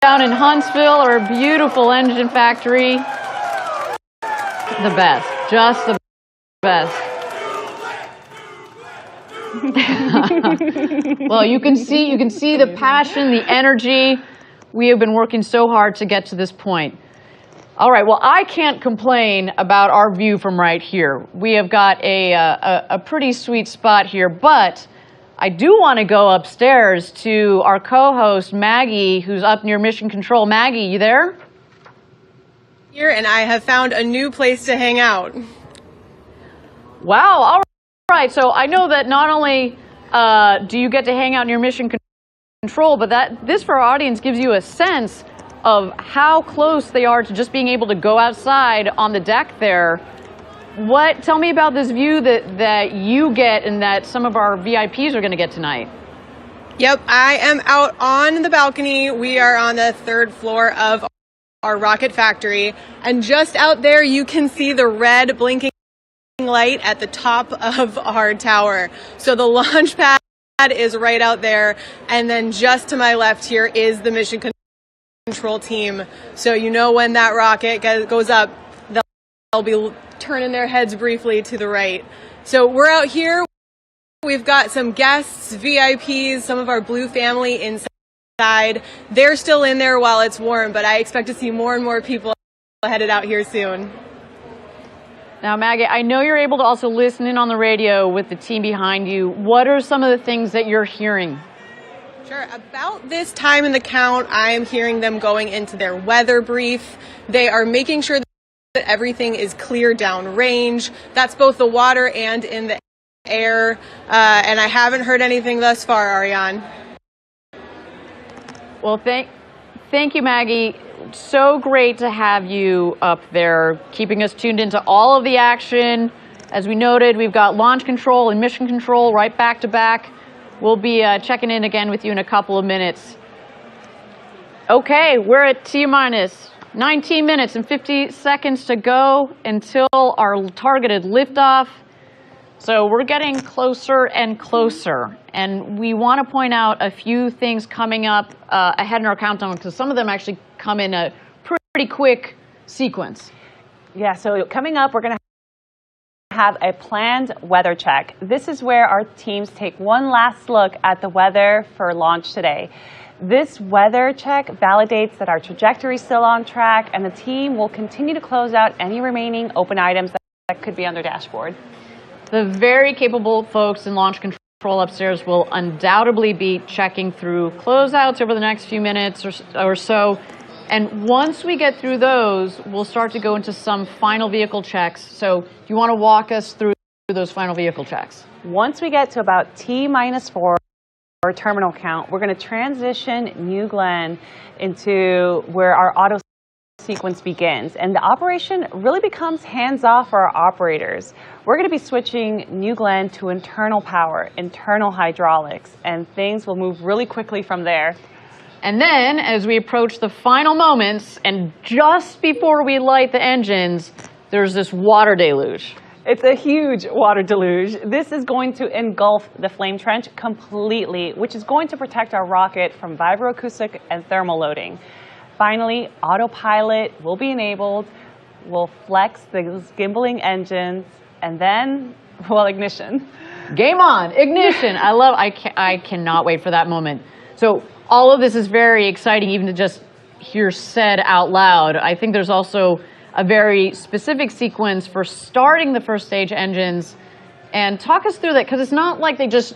down in Huntsville, our beautiful engine factory. The best, just the best. Well, you can see the passion, the energy. We have been working so hard to get to this point. All right, well, I can't complain about our view from right here. We have got a pretty sweet spot here, but I do want to go upstairs to our co-host, Maggie, who's up near Mission Control. Maggie, you there? Here, and I have found a new place to hang out. Wow, all right. So I know that not only do you get to hang out near Mission Control, but this for our audience gives you a sense of how close they are to just being able to go outside on the deck there. Tell me about this view that you get and that some of our VIPs are going to get tonight. Yep, I am out on the balcony. We are on the 3rd floor of our rocket factory, and just out there you can see the red blinking light at the top of our tower. So the launch pad is right out there, and then just to my left here is the mission control team. So you know when that rocket goes up, they'll be turning their heads briefly to the right. So we're out here. We've got some guests, VIPs, some of our Blue family inside. They're still in there while it's warm, but I expect to see more and more people headed out here soon. Now, Maggie, I know you're able to also listen in on the radio with the team behind you. What are some of the things that you're hearing? Sure. About this time in the count, I am hearing them going into their weather brief. They are making sure that everything is clear downrange. That's both the water and in the air. And I haven't heard anything thus far, Ariane. Well, thank you, Maggie. So great to have you up there, keeping us tuned into all of the action. As we noted, we've got launch control and mission control right back to back. We'll be checking in again with you in a couple of minutes. Okay, we're at T-minus 19 minutes and 50 seconds to go until our targeted liftoff. So we're getting closer and closer, and we want to point out a few things coming up ahead in our countdown, because some of them actually come in a pretty quick sequence. Yeah, so coming up, we're going to have a planned weather check. This is where our teams take one last look at the weather for launch today. This weather check validates that our trajectory is still on track, and the team will continue to close out any remaining open items that could be on their dashboard. The very capable folks in launch control upstairs will undoubtedly be checking through closeouts over the next few minutes or so. And once we get through those, we'll start to go into some final vehicle checks. So do you want to walk us through those final vehicle checks? Once we get to about T-4 or terminal count, we're going to transition New Glenn into where our auto sequence begins, and the operation really becomes hands-off for our operators. We're going to be switching New Glenn to internal power, internal hydraulics, and things will move really quickly from there. And then, as we approach the final moments, and just before we light the engines, there's this water deluge. It's a huge water deluge. This is going to engulf the flame trench completely, which is going to protect our rocket from vibroacoustic and thermal loading. Finally, autopilot will be enabled. We'll flex the gimbaling engines, and then, well, ignition. Game on, ignition. I cannot wait for that moment. So all of this is very exciting, even to just hear said out loud. I think there's also a very specific sequence for starting the first stage engines. And talk us through that, because it's not like they just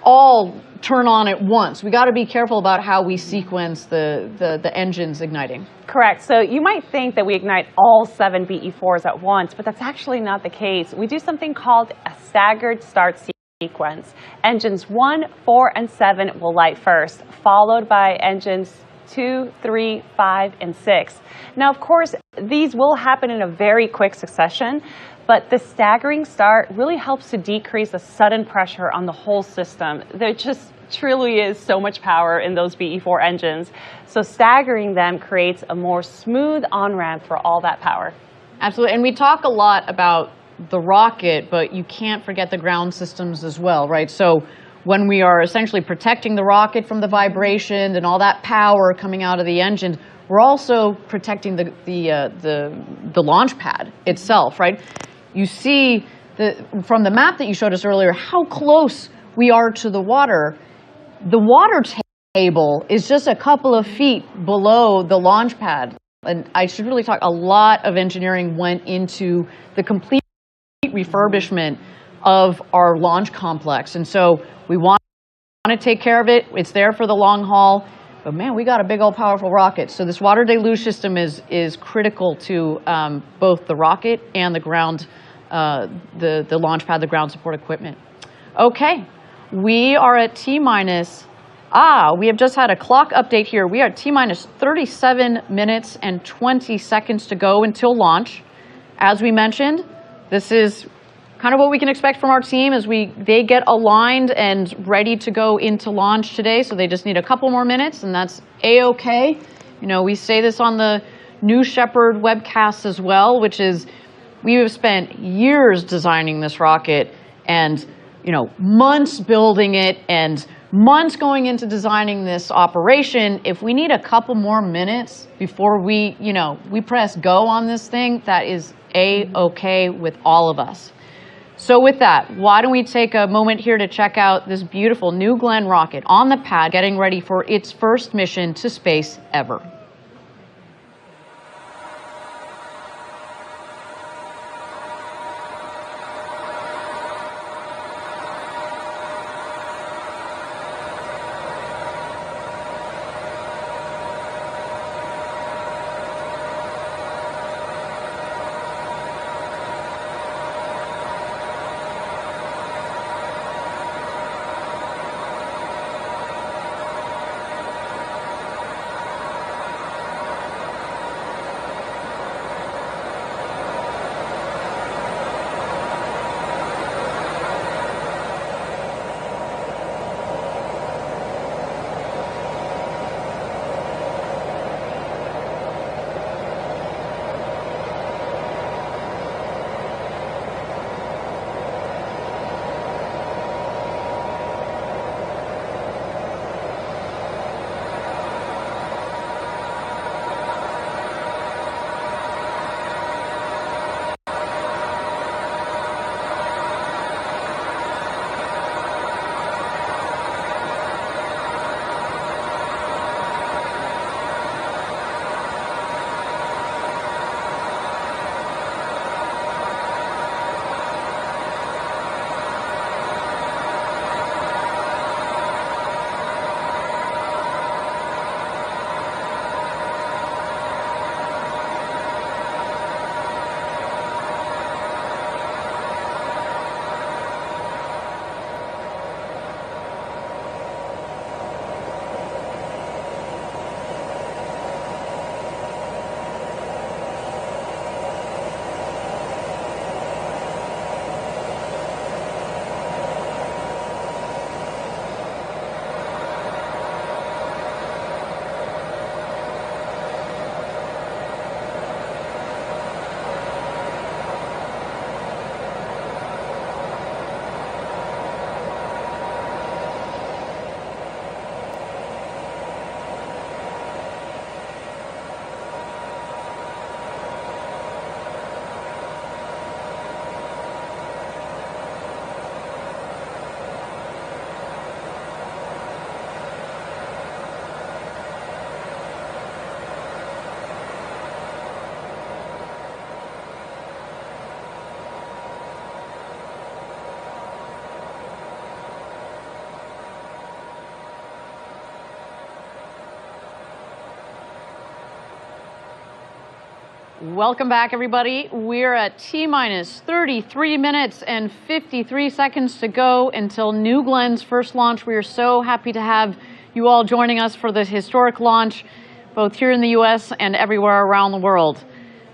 all turn on at once. We got to be careful about how we sequence the engines igniting. Correct. So you might think that we ignite all 7 BE4s at once, but that's actually not the case. We do something called a staggered start sequence. Engines 1, 4, and 7 will light first, followed by engines 2, 3, 5, and 6. Now, of course, these will happen in a very quick succession, but the staggering start really helps to decrease the sudden pressure on the whole system. There just truly is so much power in those BE4 engines. So staggering them creates a more smooth on-ramp for all that power. Absolutely. And we talk a lot about the rocket, but you can't forget the ground systems as well, right? So when we are essentially protecting the rocket from the vibration and all that power coming out of the engine, we're also protecting the launch pad itself, right? You see from the map that you showed us earlier how close we are to the water. The water table is just a couple of feet below the launch pad. And I should really talk, a lot of engineering went into the complete refurbishment of our launch complex. And so we want to take care of it. It's there for the long haul. But man, we got a big old powerful rocket. So this water deluge system is critical to both the rocket and the ground, the launch pad, the ground support equipment. Okay, we are at T-minus, we have just had a clock update here. We are at T-minus 37 minutes and 20 seconds to go until launch. As we mentioned, this is kind of what we can expect from our team as they get aligned and ready to go into launch today. So they just need a couple more minutes, and that's A-okay. You know, we say this on the New Shepard webcast as well, which is we have spent years designing this rocket and, you know, months building it and months going into designing this operation. If we need a couple more minutes before we press go on this thing, that is A-okay with all of us. So with that, why don't we take a moment here to check out this beautiful New Glenn rocket on the pad, getting ready for its first mission to space ever. Welcome back, everybody. We're at T-minus 33 minutes and 53 seconds to go until New Glenn's first launch. We are so happy to have you all joining us for this historic launch, both here in the U.S. and everywhere around the world.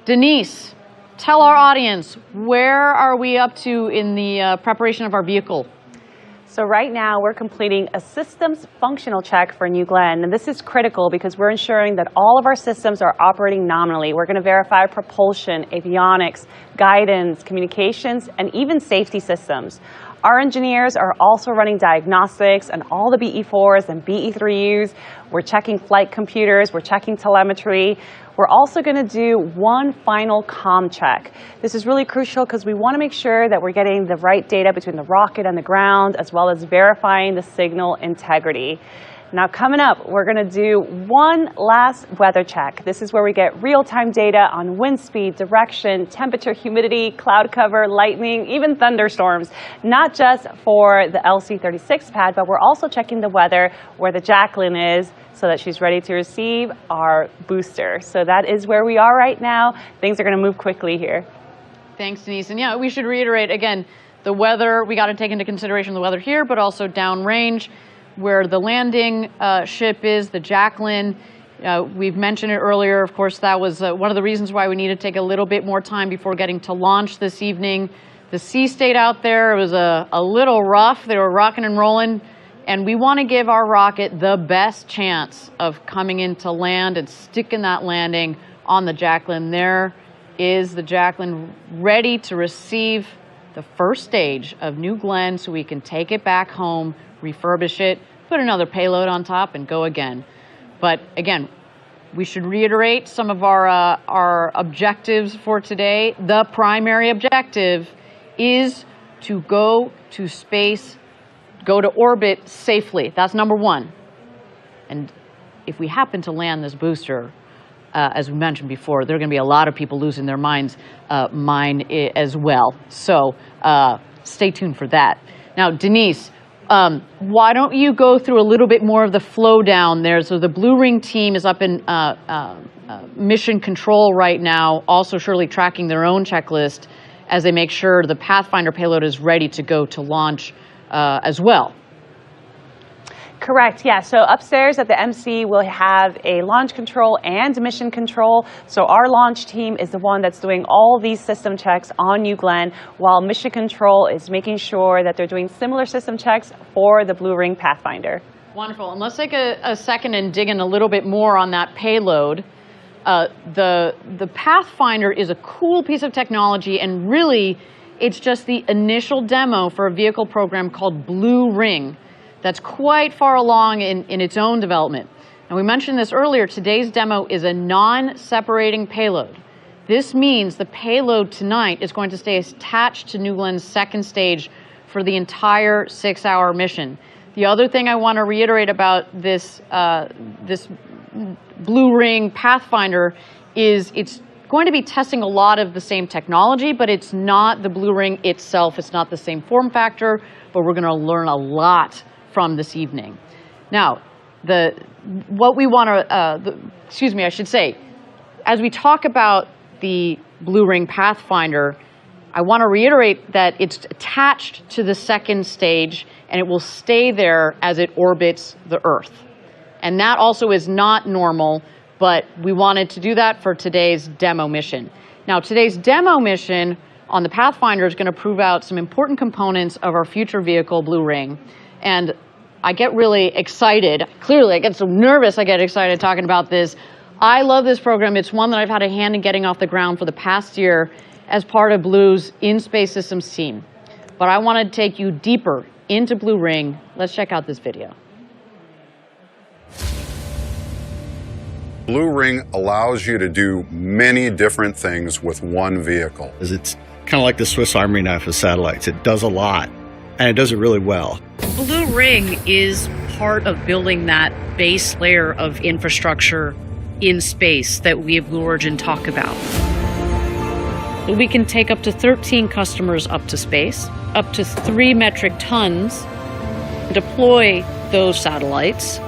Denise, tell our audience, where are we up to in the preparation of our vehicle? So right now we're completing a systems functional check for New Glenn, and this is critical because we're ensuring that all of our systems are operating nominally. We're going to verify propulsion, avionics, guidance, communications, and even safety systems. Our engineers are also running diagnostics on all the BE4s and BE3Us. We're checking flight computers, we're checking telemetry. We're also going to do one final comm check. This is really crucial because we want to make sure that we're getting the right data between the rocket and the ground, as well as verifying the signal integrity. Now coming up, we're going to do one last weather check. This is where we get real-time data on wind speed, direction, temperature, humidity, cloud cover, lightning, even thunderstorms. Not just for the LC-36 pad, but we're also checking the weather where the Jacklyn is so that she's ready to receive our booster. So that is where we are right now. Things are going to move quickly here. Thanks, Denise. And yeah, we should reiterate again, the weather, we got to take into consideration the weather here, but also downrange, where the landing ship is, the Jacklyn. We've mentioned it earlier. Of course, that was one of the reasons why we needed to take a little bit more time before getting to launch this evening. The sea state out there, it was a little rough. They were rocking and rolling. And we want to give our rocket the best chance of coming into land and sticking that landing on the Jacklyn. There is the Jacklyn ready to receive the first stage of New Glenn so we can take it back home, refurbish it, put another payload on top, and go again. But again, we should reiterate some of our objectives for today. The primary objective is to go to space, go to orbit safely. That's number one. And if we happen to land this booster, as we mentioned before, there are going to be a lot of people losing their minds, mine as well. So stay tuned for that. Now, Denise, why don't you go through a little bit more of the flow down there? So the Blue Ring team is up in mission control right now, also surely tracking their own checklist as they make sure the Pathfinder payload is ready to go to launch as well. Correct, yeah. So upstairs at the MC, we'll have a launch control and mission control. So our launch team is the one that's doing all these system checks on New Glenn, while mission control is making sure that they're doing similar system checks for the Blue Ring Pathfinder. Wonderful. And let's take a second and dig in a little bit more on that payload. The Pathfinder is a cool piece of technology, and really, it's just the initial demo for a vehicle program called Blue Ring that's quite far along in its own development. And we mentioned this earlier, today's demo is a non-separating payload. This means the payload tonight is going to stay attached to New Glenn's second stage for the entire 6-hour mission. The other thing I want to reiterate about this, this Blue Ring Pathfinder is it's going to be testing a lot of the same technology, but it's not the Blue Ring itself. It's not the same form factor, but we're going to learn a lot from this evening. Now, what we want to, excuse me, I should say, as we talk about the Blue Ring Pathfinder, I want to reiterate that it's attached to the second stage and it will stay there as it orbits the Earth. And that also is not normal, but we wanted to do that for today's demo mission. Now, today's demo mission on the Pathfinder is going to prove out some important components of our future vehicle, Blue Ring. And I get really excited. Clearly, I get so nervous I get excited talking about this. I love this program. It's one that I've had a hand in getting off the ground for the past year as part of Blue's in-space systems team. But I want to take you deeper into Blue Ring. Let's check out this video. Blue Ring allows you to do many different things with one vehicle. It's kind of like the Swiss Army knife of satellites. It does a lot, and it does it really well. Blue Ring is part of building that base layer of infrastructure in space that we at Blue Origin talk about. We can take up to 13 customers up to space, up to 3 metric tons, deploy those satellites,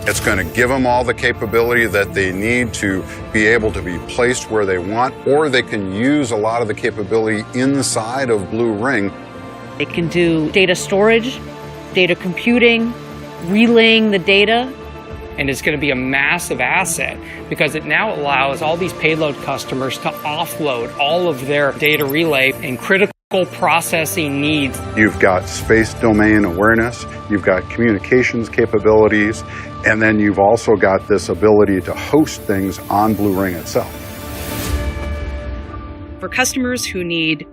It's going to give them all the capability that they need to be able to be placed where they want, or they can use a lot of the capability inside of Blue Ring. It can do data storage, data computing, relaying the data. And it's going to be a massive asset because it now allows all these payload customers to offload all of their data relay and critical processing needs. You've got space domain awareness, you've got communications capabilities, and then you've also got this ability to host things on Blue Ring itself. For customers who need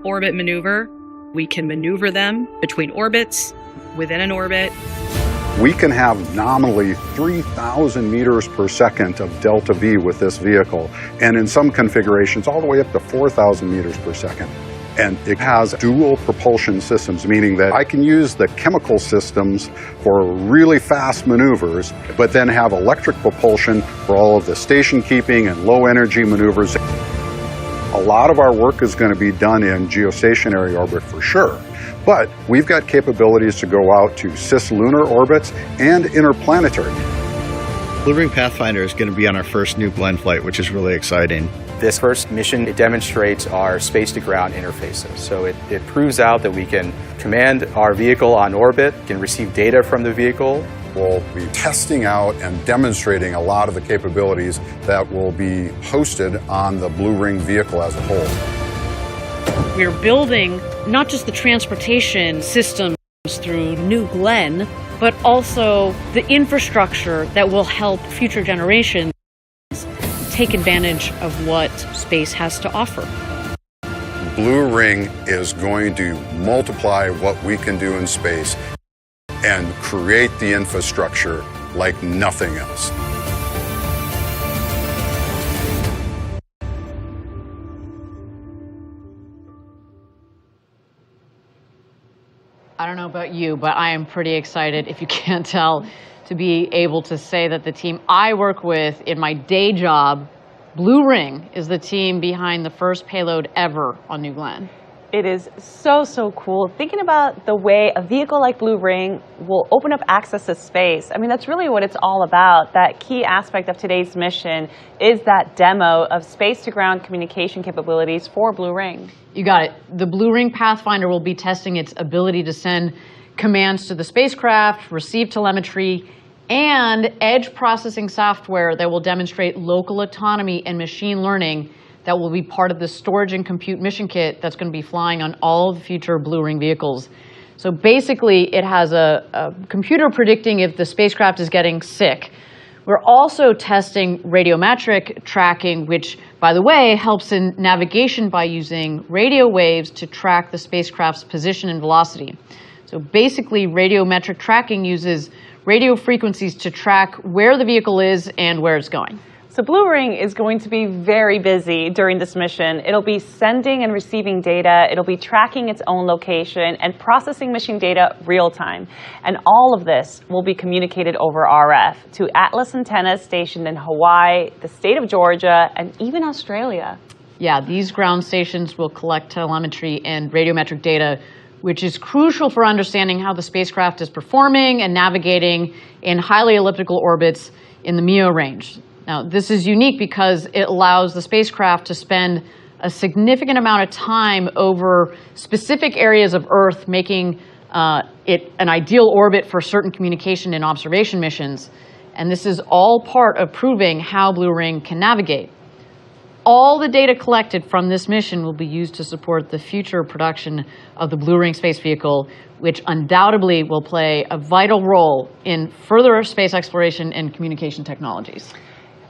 orbit maneuver, we can maneuver them between orbits, within an orbit. We can have nominally 3,000 meters per second of delta V with this vehicle, and in some configurations all the way up to 4,000 meters per second. And it has dual propulsion systems, meaning that I can use the chemical systems for really fast maneuvers, but then have electric propulsion for all of the station keeping and low energy maneuvers. A lot of our work is going to be done in geostationary orbit for sure. But we've got capabilities to go out to cislunar orbits and interplanetary. Blue Ring Pathfinder is going to be on our first New Glenn flight, which is really exciting. This first mission, it demonstrates our space-to-ground interfaces. So it proves out that we can command our vehicle on orbit, can receive data from the vehicle. We'll be testing out and demonstrating a lot of the capabilities that will be hosted on the Blue Ring vehicle as a whole. We're building not just the transportation systems through New Glenn, but also the infrastructure that will help future generations take advantage of what space has to offer. Blue Ring is going to multiply what we can do in space and create the infrastructure like nothing else. I don't know about you, but I am pretty excited, if you can't tell, to be able to say that the team I work with in my day job, Blue Ring, is the team behind the first payload ever on New Glenn. It is so, so cool. Thinking about the way a vehicle like Blue Ring will open up access to space. I mean, that's really what it's all about. That key aspect of today's mission is that demo of space-to-ground communication capabilities for Blue Ring. You got it. The Blue Ring Pathfinder will be testing its ability to send commands to the spacecraft, receive telemetry, and edge processing software that will demonstrate local autonomy and machine learning that will be part of the storage and compute mission kit that's going to be flying on all of the future Blue Ring vehicles. So basically, it has a computer predicting if the spacecraft is getting sick. We're also testing radiometric tracking, which, by the way, helps in navigation by using radio waves to track the spacecraft's position and velocity. So basically, radiometric tracking uses radio frequencies to track where the vehicle is and where it's going. So Blue Ring is going to be very busy during this mission. It'll be sending and receiving data, it'll be tracking its own location, and processing mission data real time. And all of this will be communicated over RF to Atlas antennas stationed in Hawaii, the state of Georgia, and even Australia. Yeah, these ground stations will collect telemetry and radiometric data, which is crucial for understanding how the spacecraft is performing and navigating in highly elliptical orbits in the MEO range. Now, this is unique because it allows the spacecraft to spend a significant amount of time over specific areas of Earth, making it an ideal orbit for certain communication and observation missions. And this is all part of proving how Blue Ring can navigate. All the data collected from this mission will be used to support the future production of the Blue Ring space vehicle, which undoubtedly will play a vital role in further space exploration and communication technologies.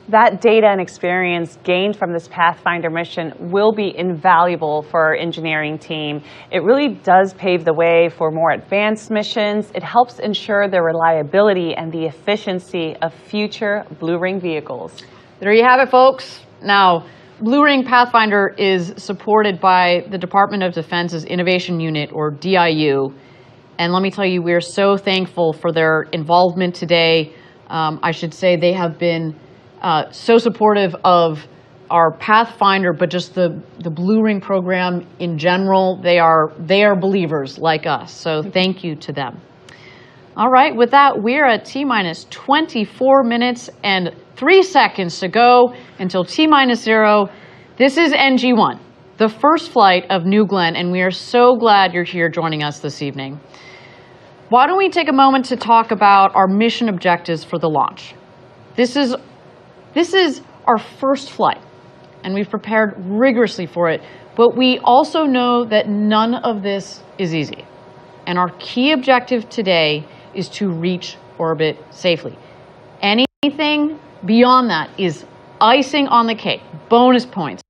That data and experience gained from this Pathfinder mission will be invaluable for our engineering team. It really does pave the way for more advanced missions. It helps ensure the reliability and the efficiency of future Blue Ring vehicles. There you have it, folks. Now, Blue Ring Pathfinder is supported by the Department of Defense's Innovation Unit, or DIU. And let me tell you, we're so thankful for their involvement today. I should say they have been so supportive of our Pathfinder, but just the Blue Ring program in general. They are believers like us, so thank you to them. All right, with that, we're at T-minus 24 minutes and 3 seconds to go until T-minus 0. This is NG-1, the first flight of New Glenn, and we are so glad you're here joining us this evening. Why don't we take a moment to talk about our mission objectives for the launch? This is our first flight, and we've prepared rigorously for it, but we also know that none of this is easy. And our key objective today is to reach orbit safely. Anything beyond that is icing on the cake, bonus points.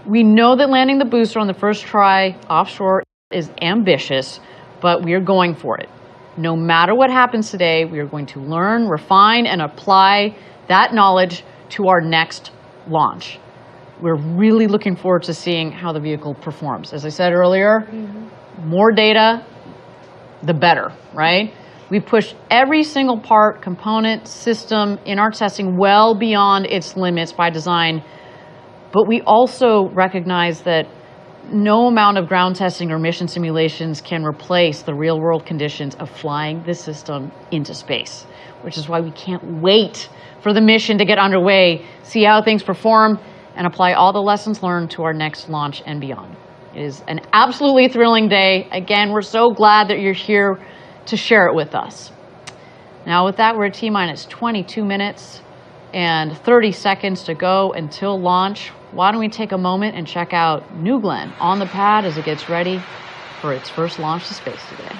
We know that landing the booster on the first try offshore is ambitious, but we are going for it. No matter what happens today, we are going to learn, refine, and apply that knowledge to our next launch. We're really looking forward to seeing how the vehicle performs. As I said earlier, more data, the better, right? We pushed every single part, component, system in our testing well beyond its limits by design, but we also recognize that no amount of ground testing or mission simulations can replace the real-world conditions of flying this system into space, which is why we can't wait for the mission to get underway, see how things perform, and apply all the lessons learned to our next launch and beyond. It is an absolutely thrilling day. Again, we're so glad that you're here to share it with us. Now with that, we're at T-minus 22 minutes and 30 seconds to go until launch. Why don't we take a moment and check out New Glenn on the pad as it gets ready for its first launch to space today.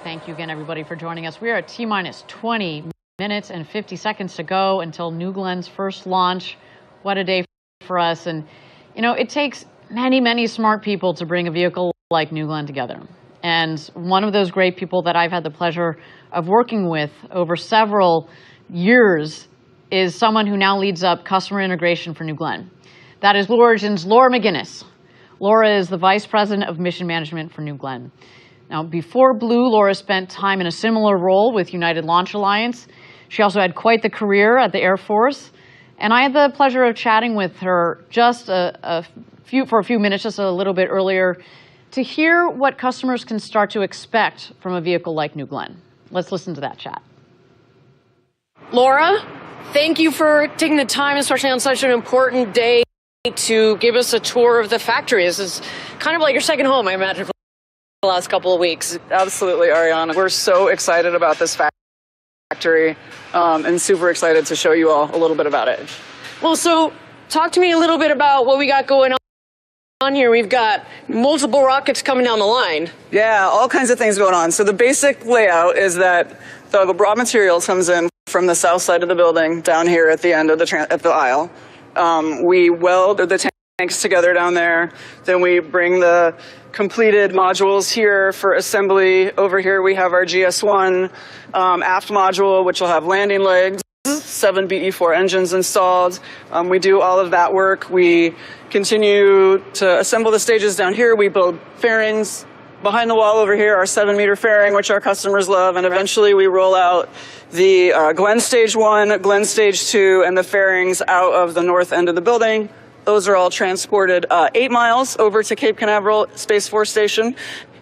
Thank you again, everybody, for joining us. We are at T-minus 20 minutes and 50 seconds to go until New Glenn's first launch. What a day for us. And, you know, it takes many, many smart people to bring a vehicle like New Glenn together. And one of those great people that I've had the pleasure of working with over several years is someone who now leads up customer integration for New Glenn. That is Blue Origin's Laura McGinnis. Laura is the Vice President of Mission Management for New Glenn. Now, before Blue, Laura spent time in a similar role with United Launch Alliance. She also had quite the career at the Air Force. And I had the pleasure of chatting with her just for a few minutes, just a little bit earlier, to hear what customers can start to expect from a vehicle like New Glenn. Let's listen to that chat. Laura, thank you for taking the time, especially on such an important day, to give us a tour of the factory. This is kind of like your second home, I imagine, for the last couple of weeks. Absolutely, Ariana. We're so excited about this factory and super excited to show you all a little bit about it. Well, so talk to me a little bit about what we got going on here. We've got multiple rockets coming down the line. Yeah, all kinds of things going on. So the basic layout is that the raw materials comes in from the south side of the building down here at the end of the aisle. We weld the tanks together down there. Then we bring the completed modules here for assembly. Over here we have our GS1 aft module, which will have landing legs, 7 BE4 engines installed. We do all of that work. We continue to assemble the stages down here. We build fairings Behind the wall over here, our 7-meter fairing, which our customers love, and eventually we roll out the Glen Stage 1, Glen Stage 2, and the fairings out of the north end of the building. Those are all transported 8 miles over to Cape Canaveral Space Force Station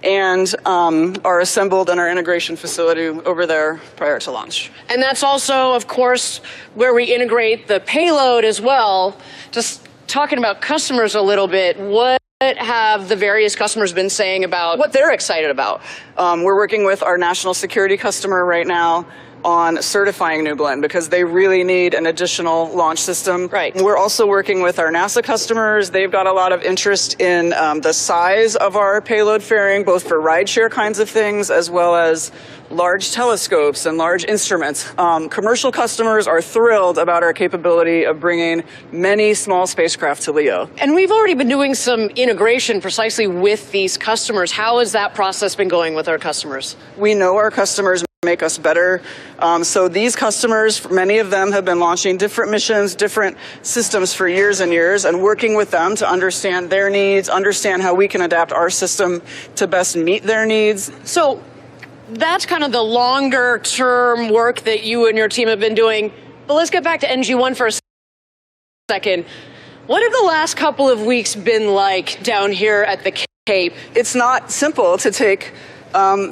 and are assembled in our integration facility over there prior to launch. And that's also, of course, where we integrate the payload as well. Just talking about customers a little bit, what have the various customers been saying about what they're excited about? We're working with our national security customer right now on certifying New Glenn because they really need an additional launch system. Right. We're also working with our NASA customers. They've got a lot of interest in the size of our payload fairing, both for rideshare kinds of things as well as large telescopes and large instruments. Commercial customers are thrilled about our capability of bringing many small spacecraft to LEO. And we've already been doing some integration precisely with these customers. How has that process been going with our customers? We know our customers make us better. So these customers, many of them have been launching different missions, different systems for years and years, and working with them to understand their needs, understand how we can adapt our system to best meet their needs. So that's kind of the longer term work that you and your team have been doing. But let's get back to NG1 for a second. What have the last couple of weeks been like down here at the Cape? It's not simple to take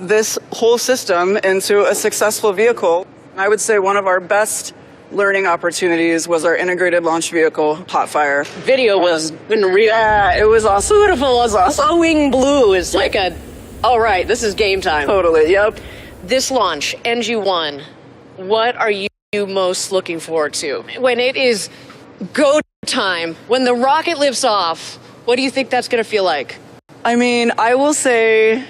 this whole system into a successful vehicle. I would say one of our best learning opportunities was our integrated launch vehicle, Hotfire. Video was real. Yeah, it was awesome. Beautiful, was awesome. Glowing blue is like a, all right, this is game time. Totally, yep. This launch, NG1, what are you most looking forward to? When it is go time, when the rocket lifts off, what do you think that's going to feel like? I mean, I will say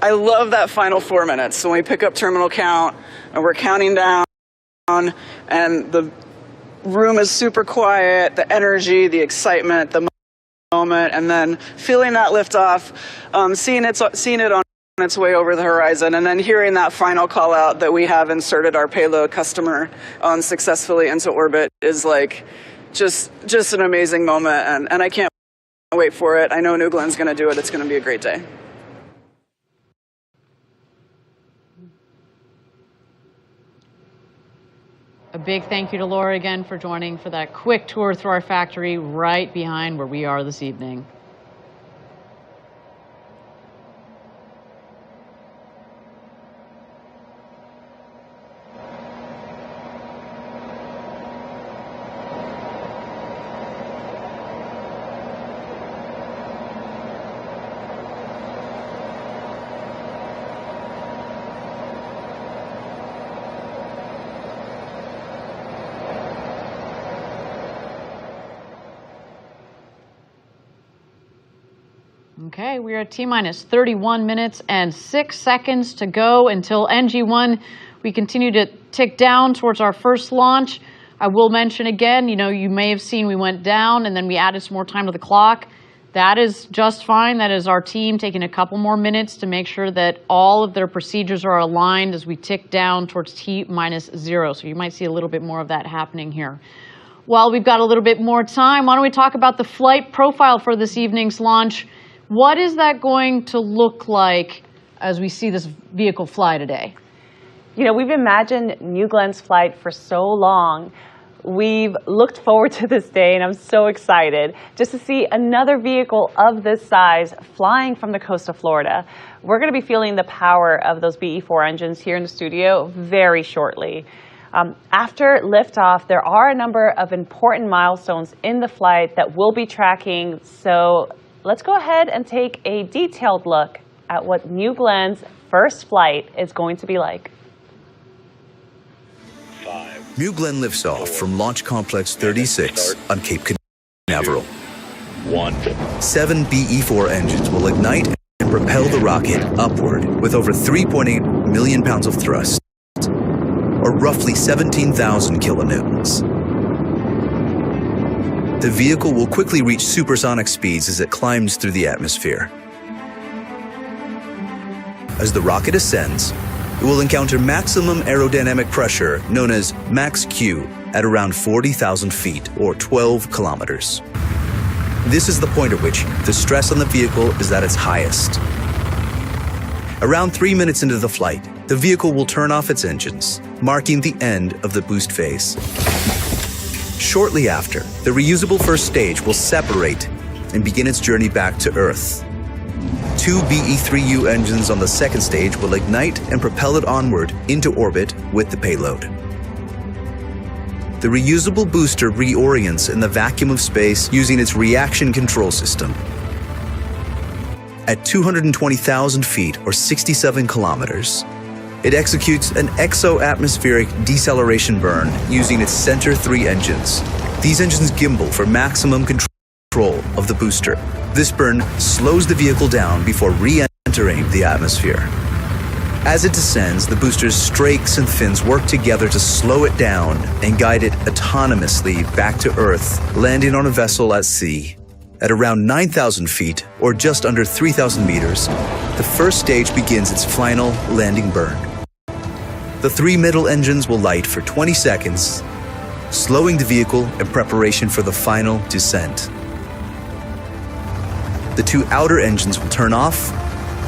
I love that final 4 minutes when we pick up terminal count and we're counting down and the room is super quiet, the energy, the excitement, the moment, and then feeling that lift off, seeing it on its way over the horizon, and then hearing that final call out that we have inserted our payload customer successfully into orbit is like just an amazing moment, and I can't wait for it. I know New Glenn's going to do it. It's going to be a great day. A big thank you to Laura again for joining for that quick tour through our factory right behind where we are this evening. Okay, we are at T-minus 31 minutes and 6 seconds to go until NG1. We continue to tick down towards our first launch. I will mention again, you may have seen we went down and then we added some more time to the clock. That is just fine. That is our team taking a couple more minutes to make sure that all of their procedures are aligned as we tick down towards T-minus 0. So you might see a little bit more of that happening here. While we've got a little bit more time, why don't we talk about the flight profile for this evening's launch? What is that going to look like as we see this vehicle fly today? We've imagined New Glenn's flight for so long. We've looked forward to this day, and I'm so excited just to see another vehicle of this size flying from the coast of Florida. We're going to be feeling the power of those BE-4 engines here in the studio very shortly. After liftoff, there are a number of important milestones in the flight that we'll be tracking, so let's go ahead and take a detailed look at what New Glenn's first flight is going to be like. New Glenn lifts off from Launch Complex 36 on Cape Canaveral. 7 BE-4 engines will ignite and propel the rocket upward with over 3.8 million pounds of thrust, or roughly 17,000 kilonewtons. The vehicle will quickly reach supersonic speeds as it climbs through the atmosphere. As the rocket ascends, it will encounter maximum aerodynamic pressure known as max Q at around 40,000 feet or 12 kilometers. This is the point at which the stress on the vehicle is at its highest. Around 3 minutes into the flight, the vehicle will turn off its engines, marking the end of the boost phase. Shortly after, the reusable first stage will separate and begin its journey back to Earth. 2 BE-3U engines on the second stage will ignite and propel it onward into orbit with the payload. The reusable booster reorients in the vacuum of space using its reaction control system. At 220,000 feet or 67 kilometers, it executes an exo-atmospheric deceleration burn using its center 3 engines. These engines gimbal for maximum control of the booster. This burn slows the vehicle down before re-entering the atmosphere. As it descends, the booster's strakes and fins work together to slow it down and guide it autonomously back to Earth, landing on a vessel at sea. At around 9,000 feet, or just under 3,000 meters, the first stage begins its final landing burn. The 3 middle engines will light for 20 seconds, slowing the vehicle in preparation for the final descent. The 2 outer engines will turn off,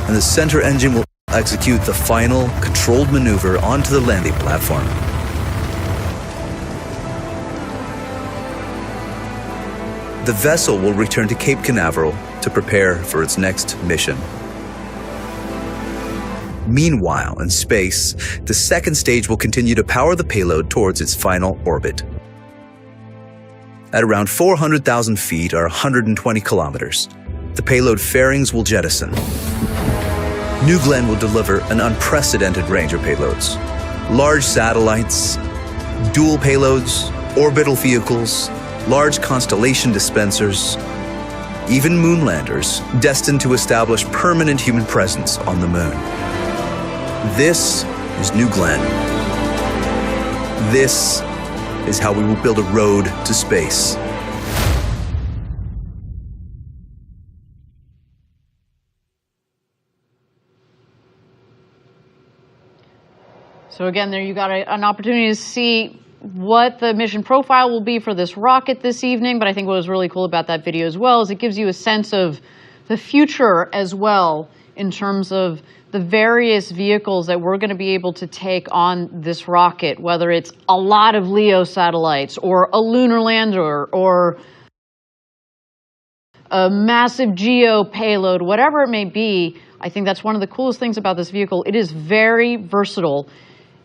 and the center engine will execute the final controlled maneuver onto the landing platform. The vessel will return to Cape Canaveral to prepare for its next mission. Meanwhile, in space, the second stage will continue to power the payload towards its final orbit. At around 400,000 feet or 120 kilometers, the payload fairings will jettison. New Glenn will deliver an unprecedented range of payloads. Large satellites, dual payloads, orbital vehicles, large constellation dispensers, even moonlanders destined to establish permanent human presence on the moon. This is New Glenn. This is how we will build a road to space. So again, there you got an opportunity to see what the mission profile will be for this rocket this evening. But I think what was really cool about that video as well is it gives you a sense of the future as well in terms of the various vehicles that we're going to be able to take on this rocket, whether it's a lot of LEO satellites or a lunar lander or a massive GEO payload, whatever it may be. I think that's one of the coolest things about this vehicle. It is very versatile,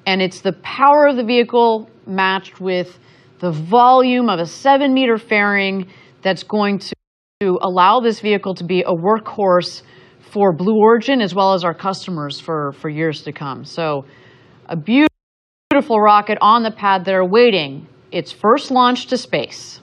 and it's the power of the vehicle matched with the volume of a 7-meter fairing that's going to allow this vehicle to be a workhorse for Blue Origin as well as our customers for years to come. So a beautiful rocket on the pad there waiting its first launch to space.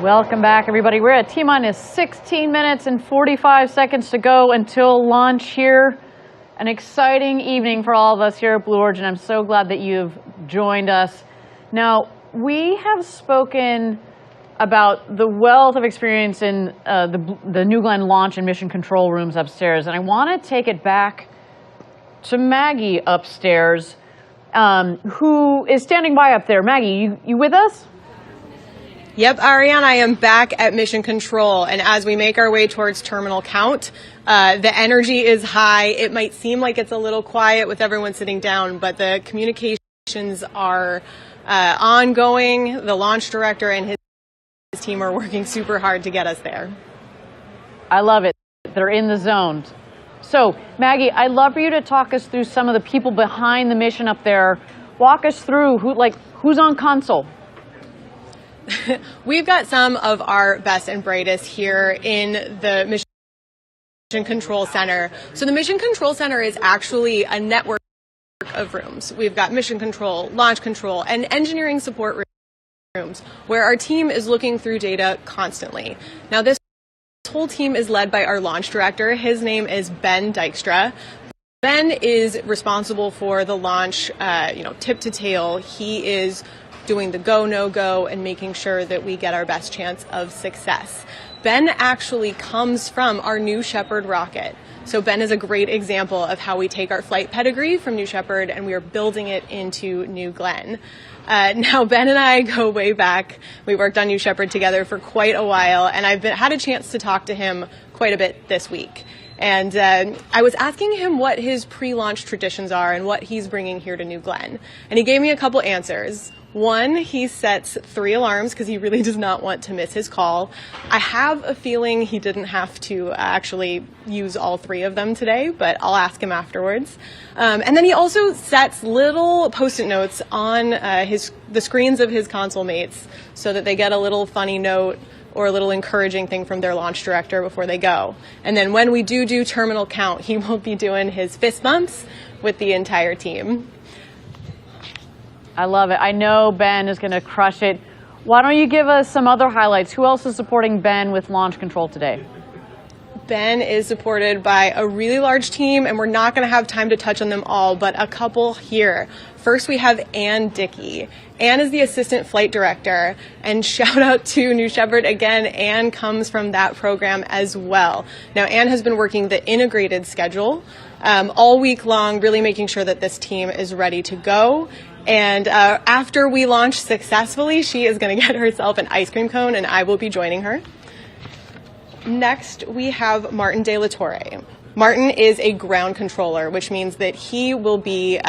Welcome back, everybody. We're at T-minus 16 minutes and 45 seconds to go until launch here. An exciting evening for all of us here at Blue Origin. I'm so glad that you've joined us. Now, we have spoken about the wealth of experience in the New Glenn launch and mission control rooms upstairs, and I want to take it back to Maggie upstairs, who is standing by up there. Maggie, you with us? Yep, Ariane, I am back at Mission Control, and as we make our way towards terminal count, the energy is high. It might seem like it's a little quiet with everyone sitting down, but the communications are ongoing. The launch director and his team are working super hard to get us there. I love it. They're in the zone. So, Maggie, I'd love for you to talk us through some of the people behind the mission up there. Walk us through who's on console. We've got some of our best and brightest here in the Mission Control Center. So the Mission Control Center is actually a network of rooms. We've got Mission Control, Launch Control, and Engineering Support rooms where our team is looking through data constantly. Now this whole team is led by our launch director. His name is Ben Dykstra. Ben is responsible for the launch, tip to tail. He is doing the go, no go, and making sure that we get our best chance of success. Ben actually comes from our New Shepard rocket. So Ben is a great example of how we take our flight pedigree from New Shepard and we are building it into New Glenn. Now, Ben and I go way back. We worked on New Shepard together for quite a while, and I've had a chance to talk to him quite a bit this week. And I was asking him what his pre-launch traditions are and what he's bringing here to New Glenn. And he gave me a couple answers. One, he sets 3 alarms because he really does not want to miss his call. I have a feeling he didn't have to actually use all 3 of them today, but I'll ask him afterwards. And then he also sets little Post-it notes on the screens of his console mates so that they get a little funny note or a little encouraging thing from their launch director before they go. And then when we do terminal count, he will be doing his fist bumps with the entire team. I love it. I know Ben is going to crush it. Why don't you give us some other highlights? Who else is supporting Ben with launch control today? Ben is supported by a really large team, and we're not going to have time to touch on them all, but a couple here. First, we have Ann Dickey. Ann is the assistant flight director, and shout out to New Shepard again. Ann comes from that program as well. Now, Ann has been working the integrated schedule all week long, really making sure that this team is ready to go. And after we launch successfully, she is going to get herself an ice cream cone, and I will be joining her. Next, we have Martin De La Torre. Martin is a ground controller, which means that he will be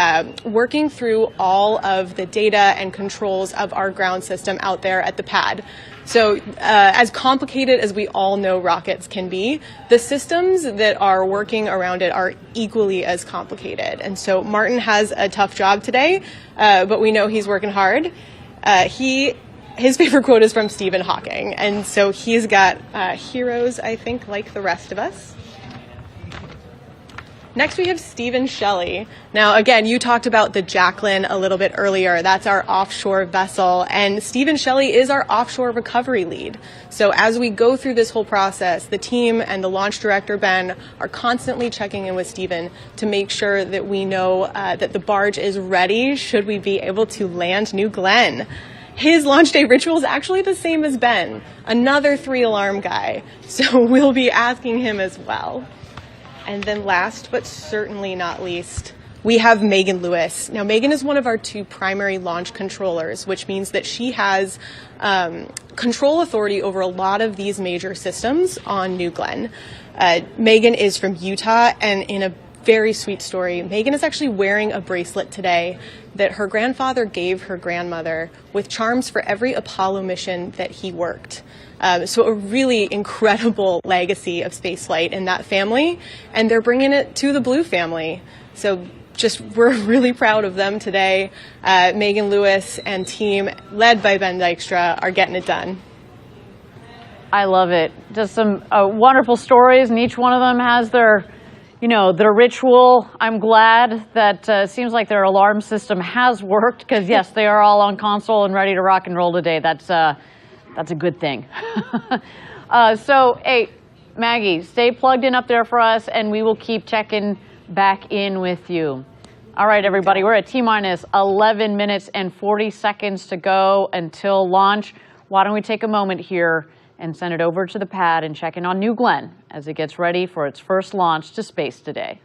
working through all of the data and controls of our ground system out there at the pad. So as complicated as we all know rockets can be, the systems that are working around it are equally as complicated. And so Martin has a tough job today, but we know he's working hard. His favorite quote is from Stephen Hawking, and so he's got heroes, I think, like the rest of us. Next, we have Stephen Shelley. Now, again, you talked about the Jacklyn a little bit earlier. That's our offshore vessel, and Stephen Shelley is our offshore recovery lead. So as we go through this whole process, the team and the launch director, Ben, are constantly checking in with Stephen to make sure that we know that the barge is ready should we be able to land New Glenn. His launch day ritual is actually the same as Ben, another 3-alarm guy. So we'll be asking him as well. And then last, but certainly not least, we have Megan Lewis. Now, Megan is one of our 2 primary launch controllers, which means that she has control authority over a lot of these major systems on New Glenn. Megan is from Utah, and in a very sweet story, Megan is actually wearing a bracelet today that her grandfather gave her grandmother with charms for every Apollo mission that he worked. So a really incredible legacy of spaceflight in that family, and they're bringing it to the Blue family. So we're really proud of them today. Megan Lewis and team, led by Ben Dykstra, are getting it done. I love it. Just some wonderful stories, and each one of them has their ritual. I'm glad that seems like their alarm system has worked, because yes, they are all on console and ready to rock and roll today. That's a good thing. So, hey, Maggie, stay plugged in up there for us, and we will keep checking back in with you. All right, everybody, we're at T-minus 11 minutes and 40 seconds to go until launch. Why don't we take a moment here and send it over to the pad and check in on New Glenn as it gets ready for its first launch to space today.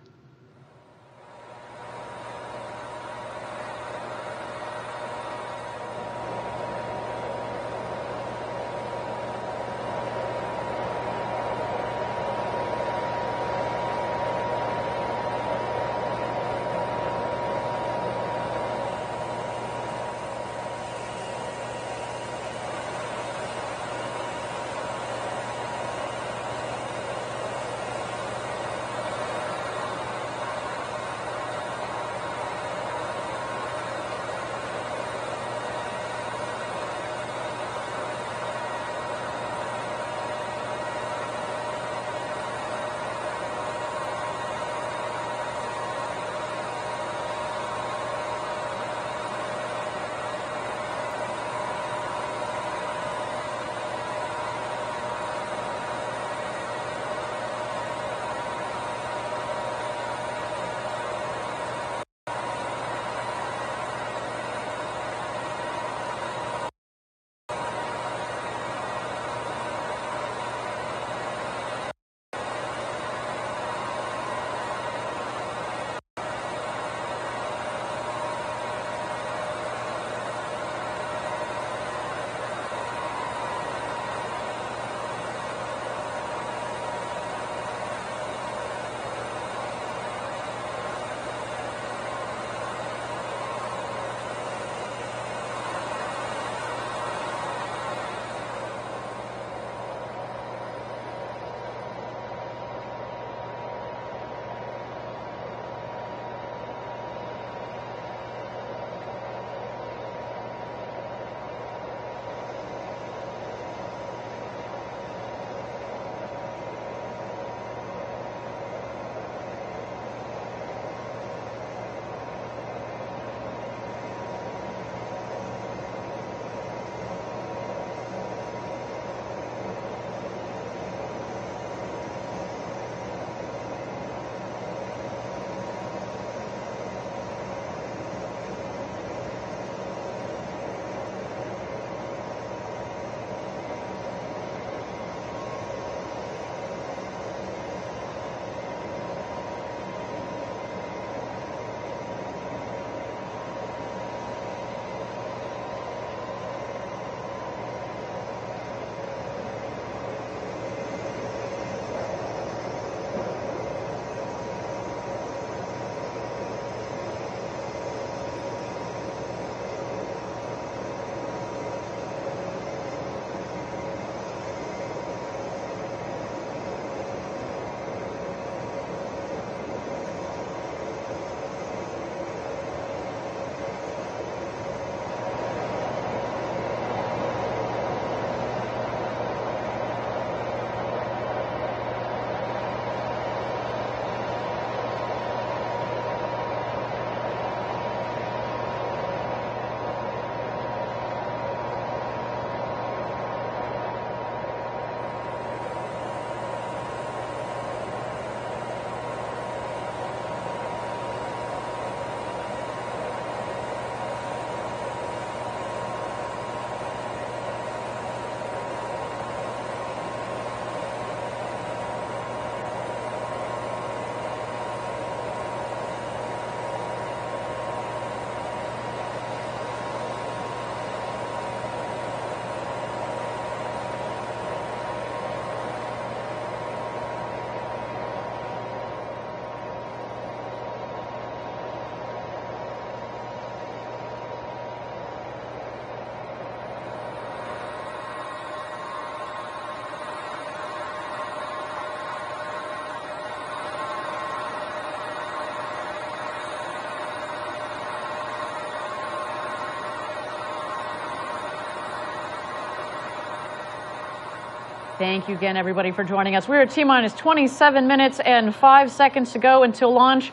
Thank you again, everybody, for joining us. We're at T-minus 27 minutes and 5 seconds to go until launch.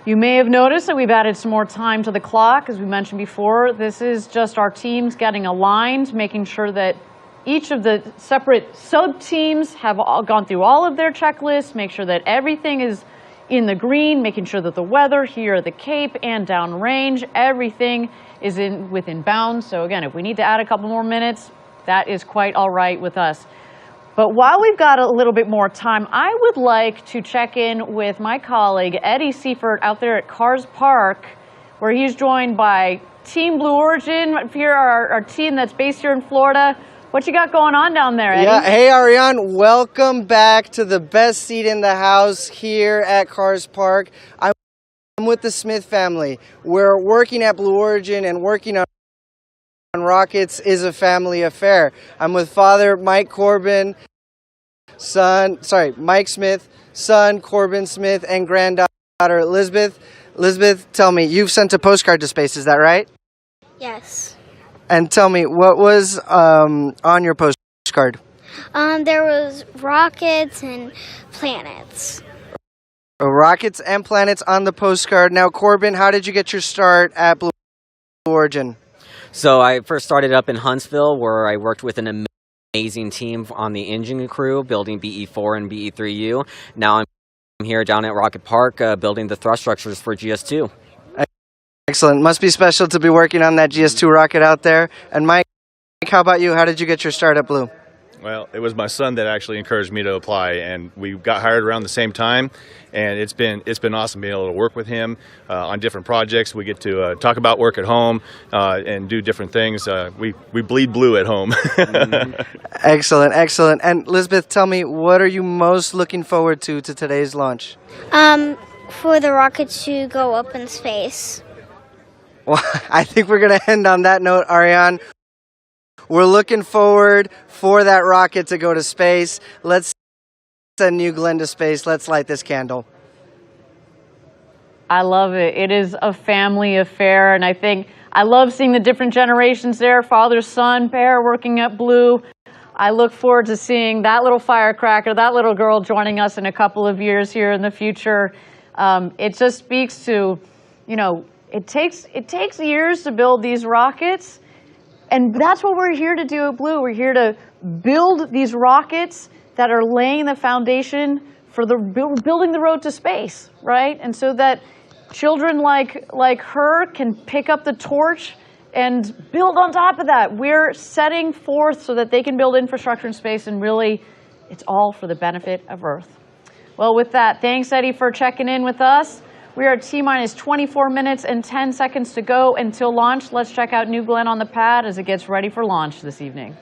You may have noticed that we've added some more time to the clock. As we mentioned before, this is just our teams getting aligned, making sure that each of the separate sub-teams have all gone through all of their checklists, make sure that everything is in the green, making sure that the weather here at the Cape and downrange, everything is within bounds. So again, if we need to add a couple more minutes, that is quite all right with us. But while we've got a little bit more time, I would like to check in with my colleague, Eddie Seifert, out there at Cars Park, where he's joined by Team Blue Origin, here, our team that's based here in Florida. What you got going on down there, Eddie? Yeah, hey Ariane, welcome back to the best seat in the house here at Cars Park. I'm with the Smith family. We're working at Blue Origin, and working on rockets is a family affair. I'm with Father Mike Corbin, Mike Smith, son Corbin Smith, and granddaughter Elizabeth. Elizabeth, tell me, you've sent a postcard to space, is that right? Yes. And tell me, what was on your postcard? There was rockets and planets. Rockets and planets on the postcard. Now, Corbin, how did you get your start at Blue Origin? So I first started up in Huntsville, where I worked with an amazing team on the engine crew, building BE4 and BE3U. Now I'm here down at Rocket Park, building the thrust structures for GS2. Excellent. Must be special to be working on that GS2 rocket out there. And Mike, how about you? How did you get your start at Blue? Well, it was my son that actually encouraged me to apply, and we got hired around the same time. And it's been awesome being able to work with him on different projects. We get to talk about work at home and do different things. We bleed blue at home. Excellent, excellent. And Elizabeth, tell me, what are you most looking forward to today's launch? For the rocket to go up in space. Well, I think we're going to end on that note, Ariane. We're looking forward for that rocket to go to space. Let's send New Glenn to space. Let's light this candle. I love it. It is a family affair, and I love seeing the different generations there, father, son, pair working at Blue. I look forward to seeing that little firecracker, that little girl joining us in a couple of years here in the future. It just speaks to, it takes years to build these rockets, and that's what we're here to do at Blue. We're here to build these rockets that are laying the foundation for building the road to space, right? And so that children like her can pick up the torch and build on top of that. We're setting forth so that they can build infrastructure in space, and really, it's all for the benefit of Earth. Well, with that, thanks, Eddie, for checking in with us. We are at T-minus 24 minutes and 10 seconds to go until launch. Let's check out New Glenn on the pad as it gets ready for launch this evening.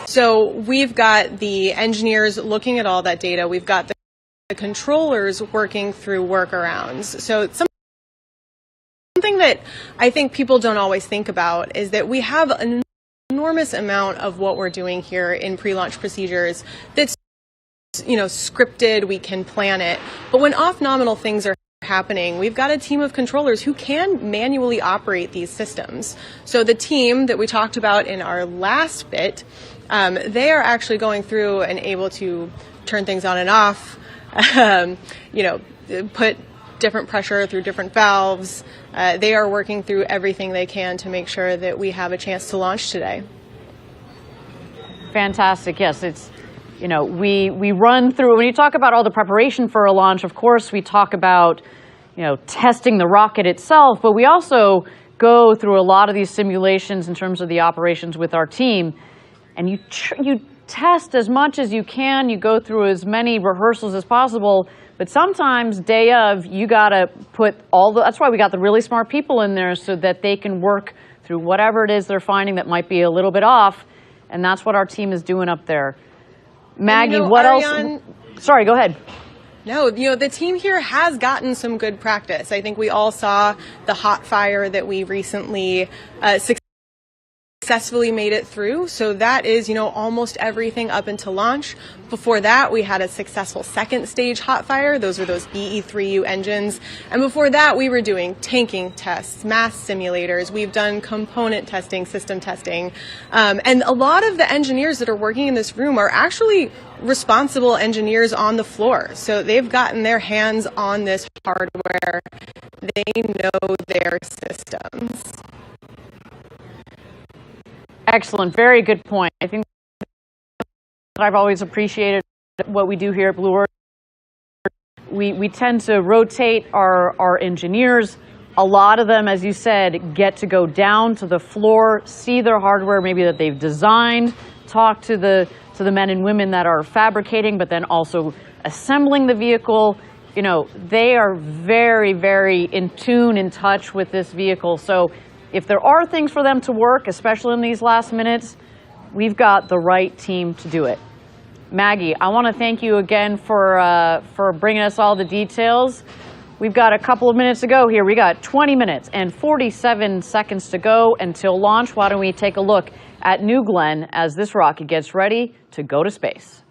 So we've got the engineers looking at all that data. We've got the controllers working through workarounds. So something that I think people don't always think about is that we have an enormous amount of what we're doing here in pre-launch procedures that's, scripted. We can plan it. But when off-nominal things are happening, we've got a team of controllers who can manually operate these systems. So the team that we talked about in our last bit, they are actually going through and able to turn things on and off, put different pressure through different valves. They are working through everything they can to make sure that we have a chance to launch today. Fantastic. Yes, it's, we run through, when you talk about all the preparation for a launch, of course, we talk about, testing the rocket itself, but we also go through a lot of these simulations in terms of the operations with our team. And you test as much as you can. You go through as many rehearsals as possible. But sometimes, day of, you got to put that's why we got the really smart people in there so that they can work through whatever it is they're finding that might be a little bit off. And that's what our team is doing up there. Maggie, what Ariane, else? Sorry, go ahead. No, the team here has gotten some good practice. I think we all saw the hot fire that we recently successfully made it through. So that is, almost everything up until launch. Before that, we had a successful second stage hot fire. Those are those BE3U engines. And before that, we were doing tanking tests, mass simulators. We've done component testing, system testing. And a lot of the engineers that are working in this room are actually responsible engineers on the floor. So they've gotten their hands on this hardware. They know their systems. Excellent. Very good point. I think that I've always appreciated what we do here at Blue Origin. We tend to rotate our engineers. A lot of them, as you said, get to go down to the floor, see their hardware maybe that they've designed, talk to the men and women that are fabricating, but then also assembling the vehicle. They are very, very in tune, in touch with this vehicle. So if there are things for them to work, especially in these last minutes, we've got the right team to do it. Maggie, I want to thank you again for bringing us all the details. We've got a couple of minutes to go here. We got 20 minutes and 47 seconds to go until launch. Why don't we take a look at New Glenn as this rocket gets ready to go to space.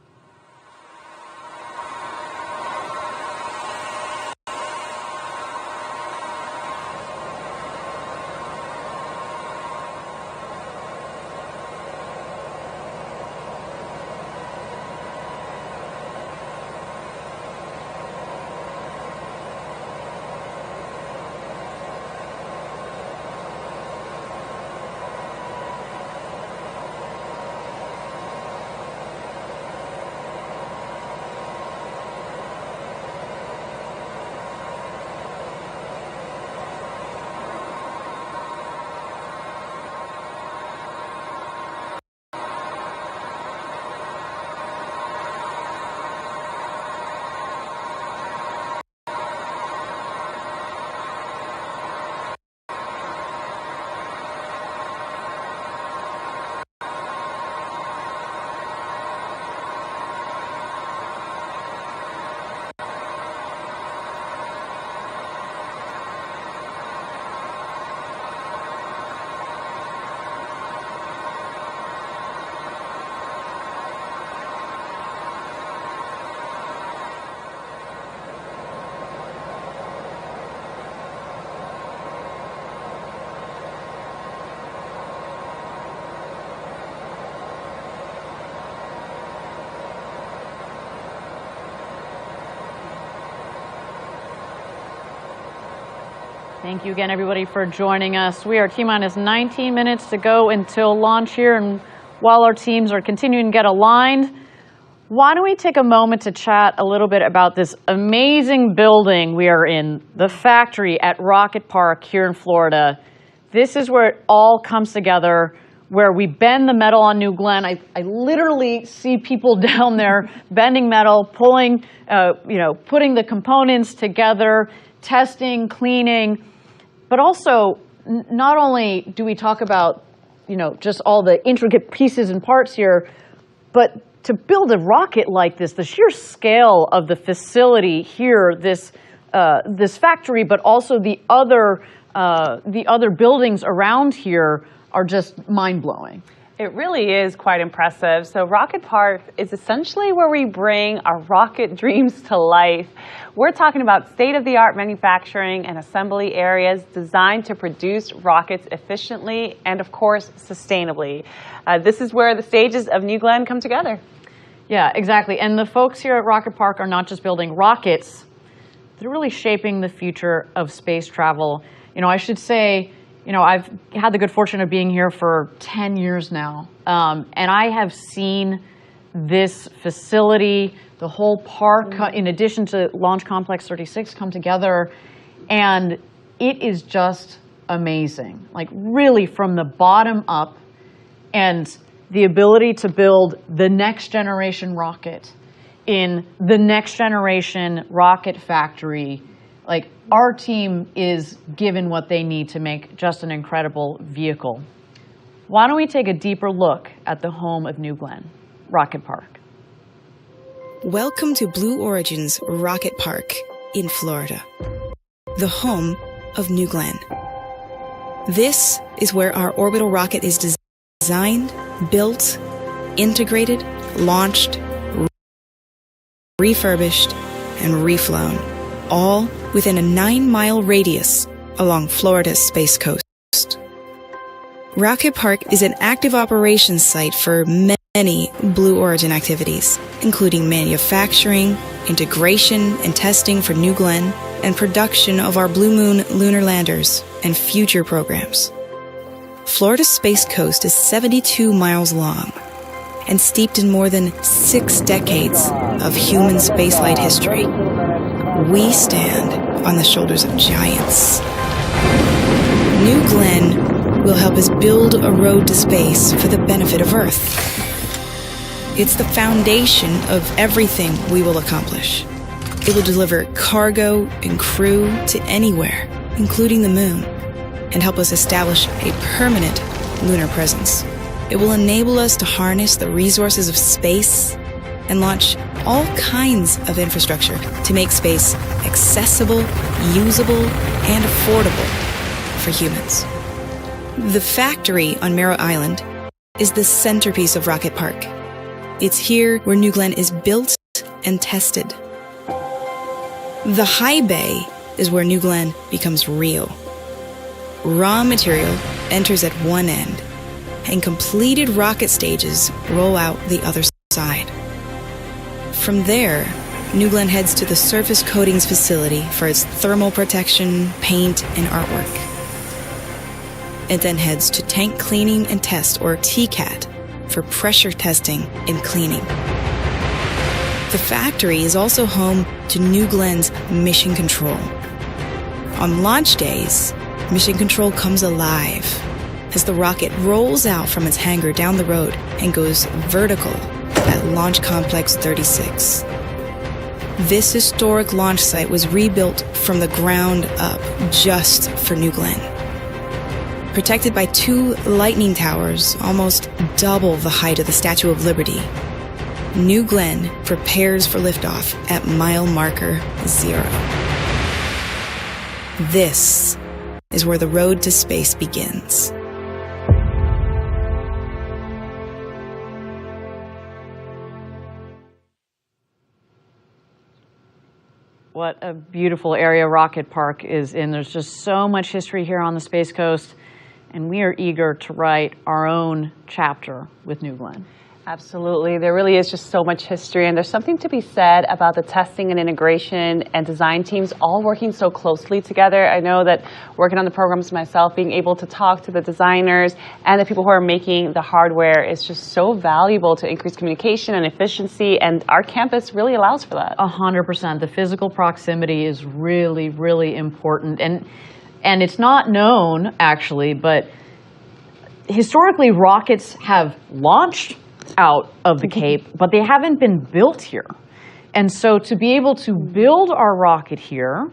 Thank you again, everybody, for joining us. We are T-minus 19 minutes to go until launch here, and while our teams are continuing to get aligned, why don't we take a moment to chat a little bit about this amazing building we are in, the factory at Rocket Park here in Florida. This is where it all comes together, where we bend the metal on New Glenn. I literally see people down there bending metal, pulling, putting the components together, testing, cleaning. But also, not only do we talk about, just all the intricate pieces and parts here, but to build a rocket like this, the sheer scale of the facility here, this factory, but also the other buildings around here are just mind-blowing. It really is quite impressive. So Rocket Park is essentially where we bring our rocket dreams to life. We're talking about state-of-the-art manufacturing and assembly areas designed to produce rockets efficiently and, of course, sustainably. This is where the stages of New Glenn come together. Yeah, exactly. And the folks here at Rocket Park are not just building rockets, they're really shaping the future of space travel. You know, I should say, you know, I've had the good fortune of being here for 10 years now, and I have seen this facility, the whole park, in addition to Launch Complex 36, come together, and it is just amazing. Like, really from the bottom up, and the ability to build the next generation rocket in the next generation rocket factory. Like, our team is given what they need to make just an incredible vehicle. Why don't we take a deeper look at the home of New Glenn, Rocket Park? Welcome to Blue Origin's Rocket Park in Florida, the home of New Glenn. This is where our orbital rocket is designed, built, integrated, launched, refurbished, and reflown, all within a 9-mile radius along Florida's Space Coast. Rocket Park is an active operations site for many Blue Origin activities, including manufacturing, integration and testing for New Glenn, and production of our Blue Moon lunar landers and future programs. Florida's Space Coast is 72 miles long and steeped in more than 6 decades of human spaceflight history. We stand on the shoulders of giants. New Glenn will help us build a road to space for the benefit of Earth. It's the foundation of everything we will accomplish. It will deliver cargo and crew to anywhere, including the moon, and help us establish a permanent lunar presence. It will enable us to harness the resources of space and launch all kinds of infrastructure to make space accessible, usable, and affordable for humans. The factory on Merritt Island is the centerpiece of Rocket Park. It's here where New Glenn is built and tested. The high bay is where New Glenn becomes real. Raw material enters at one end, and completed rocket stages roll out the other side. From there, New Glenn heads to the surface coatings facility for its thermal protection, paint, and artwork. It then heads to tank cleaning and test, or TCAT, for pressure testing and cleaning. The factory is also home to New Glenn's Mission Control. On launch days, Mission Control comes alive as the rocket rolls out from its hangar down the road and goes vertical at Launch Complex 36. This historic launch site was rebuilt from the ground up just for New Glenn. Protected by 2 lightning towers, almost double the height of the Statue of Liberty, New Glenn prepares for liftoff at mile marker 0. This is where the road to space begins. What a beautiful area Rocket Park is in. There's just so much history here on the Space Coast, and we are eager to write our own chapter with New Glenn. Absolutely. There really is just so much history, and there's something to be said about the testing and integration and design teams all working so closely together. I know that working on the programs myself, being able to talk to the designers and the people who are making the hardware is just so valuable to increase communication and efficiency, and our campus really allows for that. 100%. The physical proximity is really, really important. And it's not known, actually, but historically rockets have launched out of the Cape, but they haven't been built here. And so to be able to build our rocket here,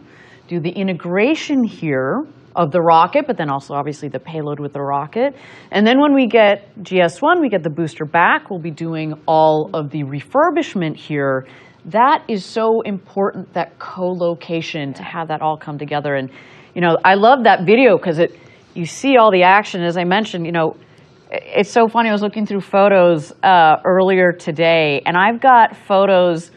do the integration here, of the rocket, but then also obviously the payload with the rocket. And then when we get GS1, we get the booster back. We'll be doing all of the refurbishment here. That is so important, that co-location, to have that all come together. And, you know, I love that video because you see all the action. As I mentioned, you know, it's so funny. I was looking through photos earlier today, and I've got photos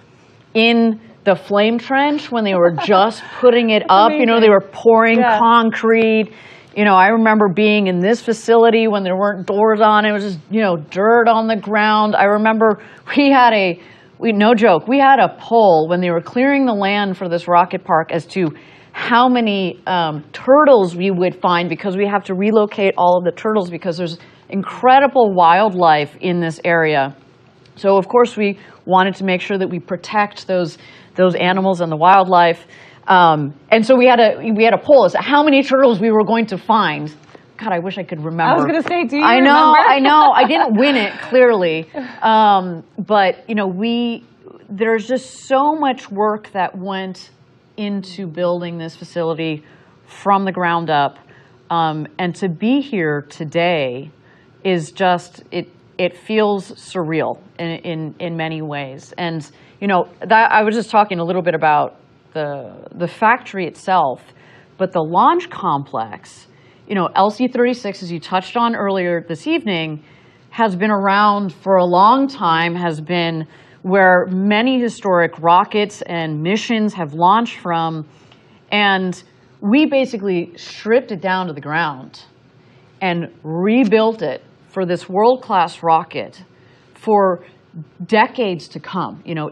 in the flame trench when they were just putting it up. You know, they were pouring concrete. You know, I remember being in this facility when there weren't doors on. It was just, you know, dirt on the ground. I remember no joke, we had a poll when they were clearing the land for this rocket park as to how many turtles we would find, because we have to relocate all of the turtles because there's incredible wildlife in this area. So of course we wanted to make sure that we protect those animals and the wildlife. And so we had a poll as to how many turtles we were going to find. God, I wish I could remember. I was going to say, do you remember? I know. I didn't win it, clearly. But, you know, there's just so much work that went into building this facility from the ground up. And to be here today is just, it feels surreal in many ways. And, you know, I was just talking a little bit about the factory itself, but the launch complex, you know, LC-36, as you touched on earlier this evening, has been around for a long time, has been where many historic rockets and missions have launched from. And we basically stripped it down to the ground and rebuilt it for this world-class rocket for decades to come. You know,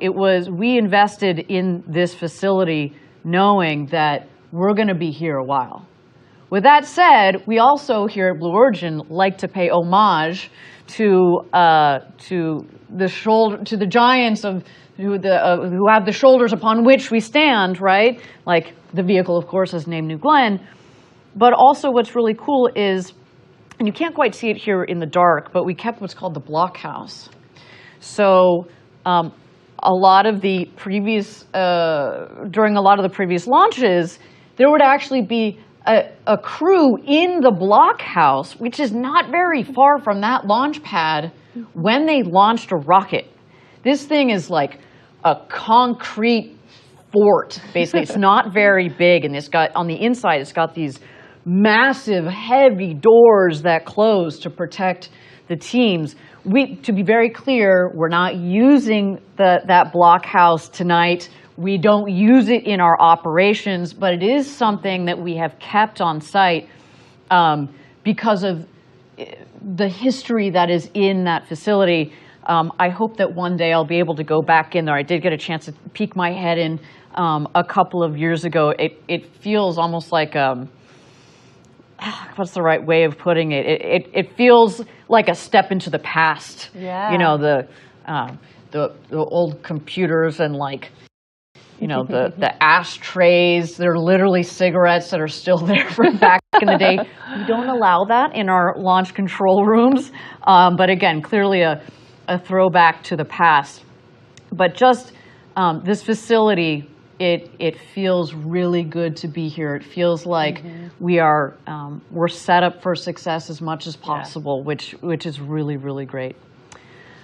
we invested in this facility knowing that we're going to be here a while. With that said, we also here at Blue Origin like to pay homage to the giants who have the shoulders upon which we stand, right? Like the vehicle, of course, is named New Glenn. But also what's really cool is, and you can't quite see it here in the dark, but we kept what's called the blockhouse. So during a lot of the previous launches, there would actually be a crew in the blockhouse, which is not very far from that launch pad, when they launched a rocket. This thing is like a concrete fort, basically. It's not very big, and on the inside, it's got these massive, heavy doors that close to protect the teams. To be very clear, we're not using that blockhouse tonight. We don't use it in our operations, but it is something that we have kept on site because of the history that is in that facility. I hope that one day I'll be able to go back in there. I did get a chance to peek my head in a couple of years ago. It feels almost like, what's the right way of putting it? It feels like a step into the past. Yeah. You know, the old computers and, like, you know, the ashtrays. They're literally cigarettes that are still there from back in the day. We don't allow that in our launch control rooms. But again, clearly a throwback to the past. But just this facility, it feels really good to be here. It feels like we're set up for success as much as possible, which is really, really great.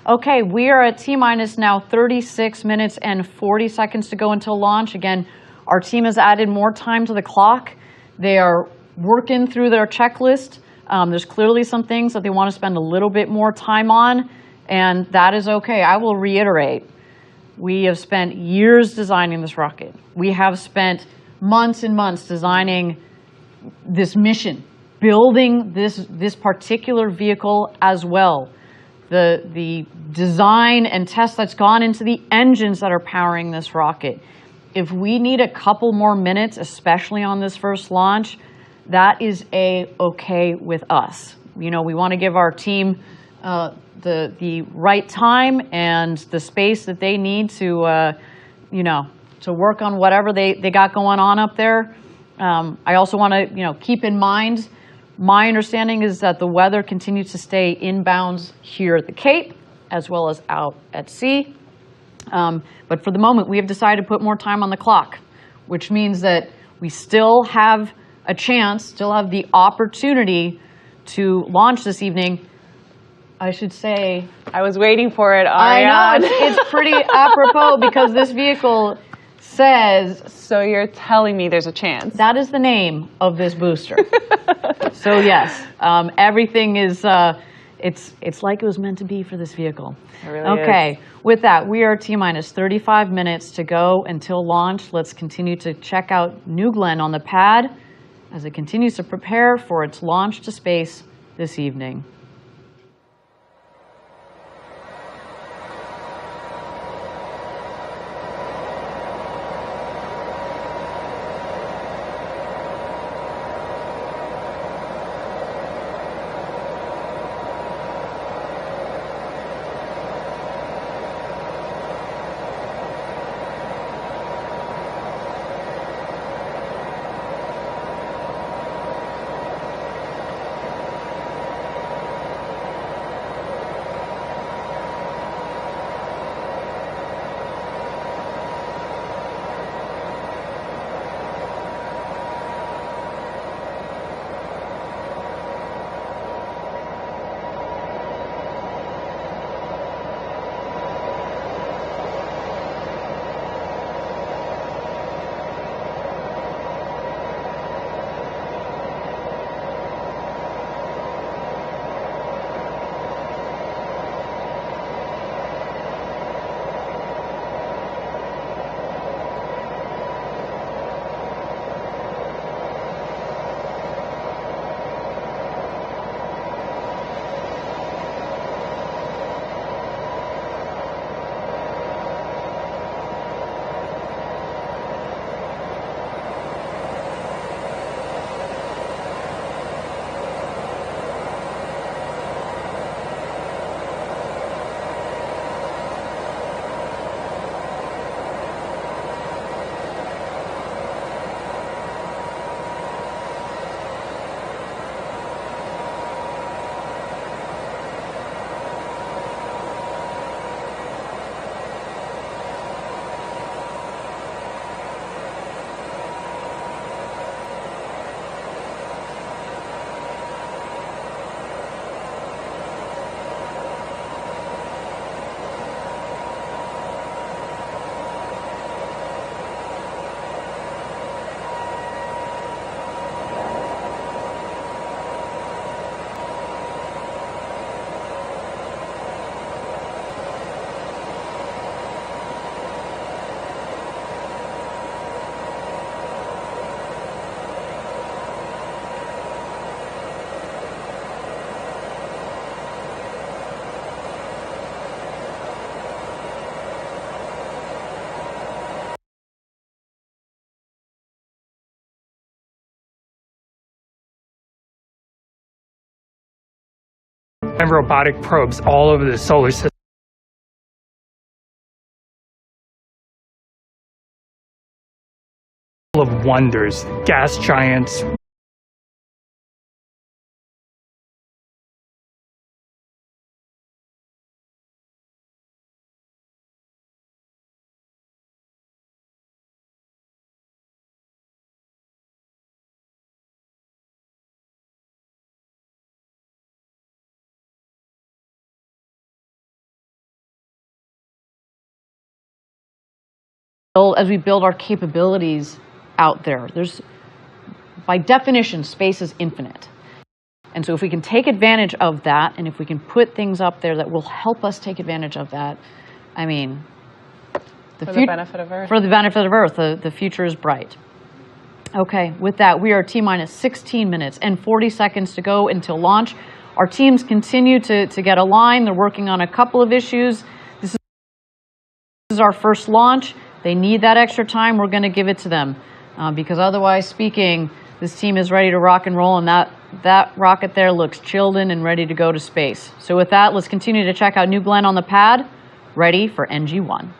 Okay, we are at T-minus now 36 minutes and 40 seconds to go until launch. Again, our team has added more time to the clock. They are working through their checklist. There's clearly some things that they want to spend a little bit more time on, and that is okay. I will reiterate, we have spent years designing this rocket. We have spent months and months designing this mission, building this particular vehicle as well. The design and test that's gone into the engines that are powering this rocket. If we need a couple more minutes, especially on this first launch, that is okay with us. You know, we want to give our team the right time and the space that they need to, you know, to work on whatever they got going on up there. I also want to, you know, keep in mind, my understanding is that the weather continues to stay inbounds here at the Cape, as well as out at sea. But for the moment, we have decided to put more time on the clock, which means that we still have a chance, still have the opportunity to launch this evening. I should say... I was waiting for it, I Ariane. know, it's pretty apropos because this vehicle says... So you're telling me there's a chance? That is the name of this booster. So yes, everything is, it's like it was meant to be for this vehicle. It really Okay, is. with that, we are T-minus 35 minutes to go until launch. Let's continue to check out New Glenn on the pad as it continues to prepare for its launch to space this evening. And robotic probes all over the solar system. Full of wonders, gas giants. As we build our capabilities out there, by definition, space is infinite. And so if we can take advantage of that, and if we can put things up there that will help us take advantage of that, I mean, for the benefit of Earth. For the benefit of Earth, the future is bright. Okay, with that, we are T-minus 16 minutes and 40 seconds to go until launch. Our teams continue to get aligned. They're working on a couple of issues. This is our first launch. They need that extra time. We're going to give it to them because otherwise speaking, this team is ready to rock and roll, and that rocket there looks chilled in and ready to go to space. So with that, let's continue to check out New Glenn on the pad, ready for NG1.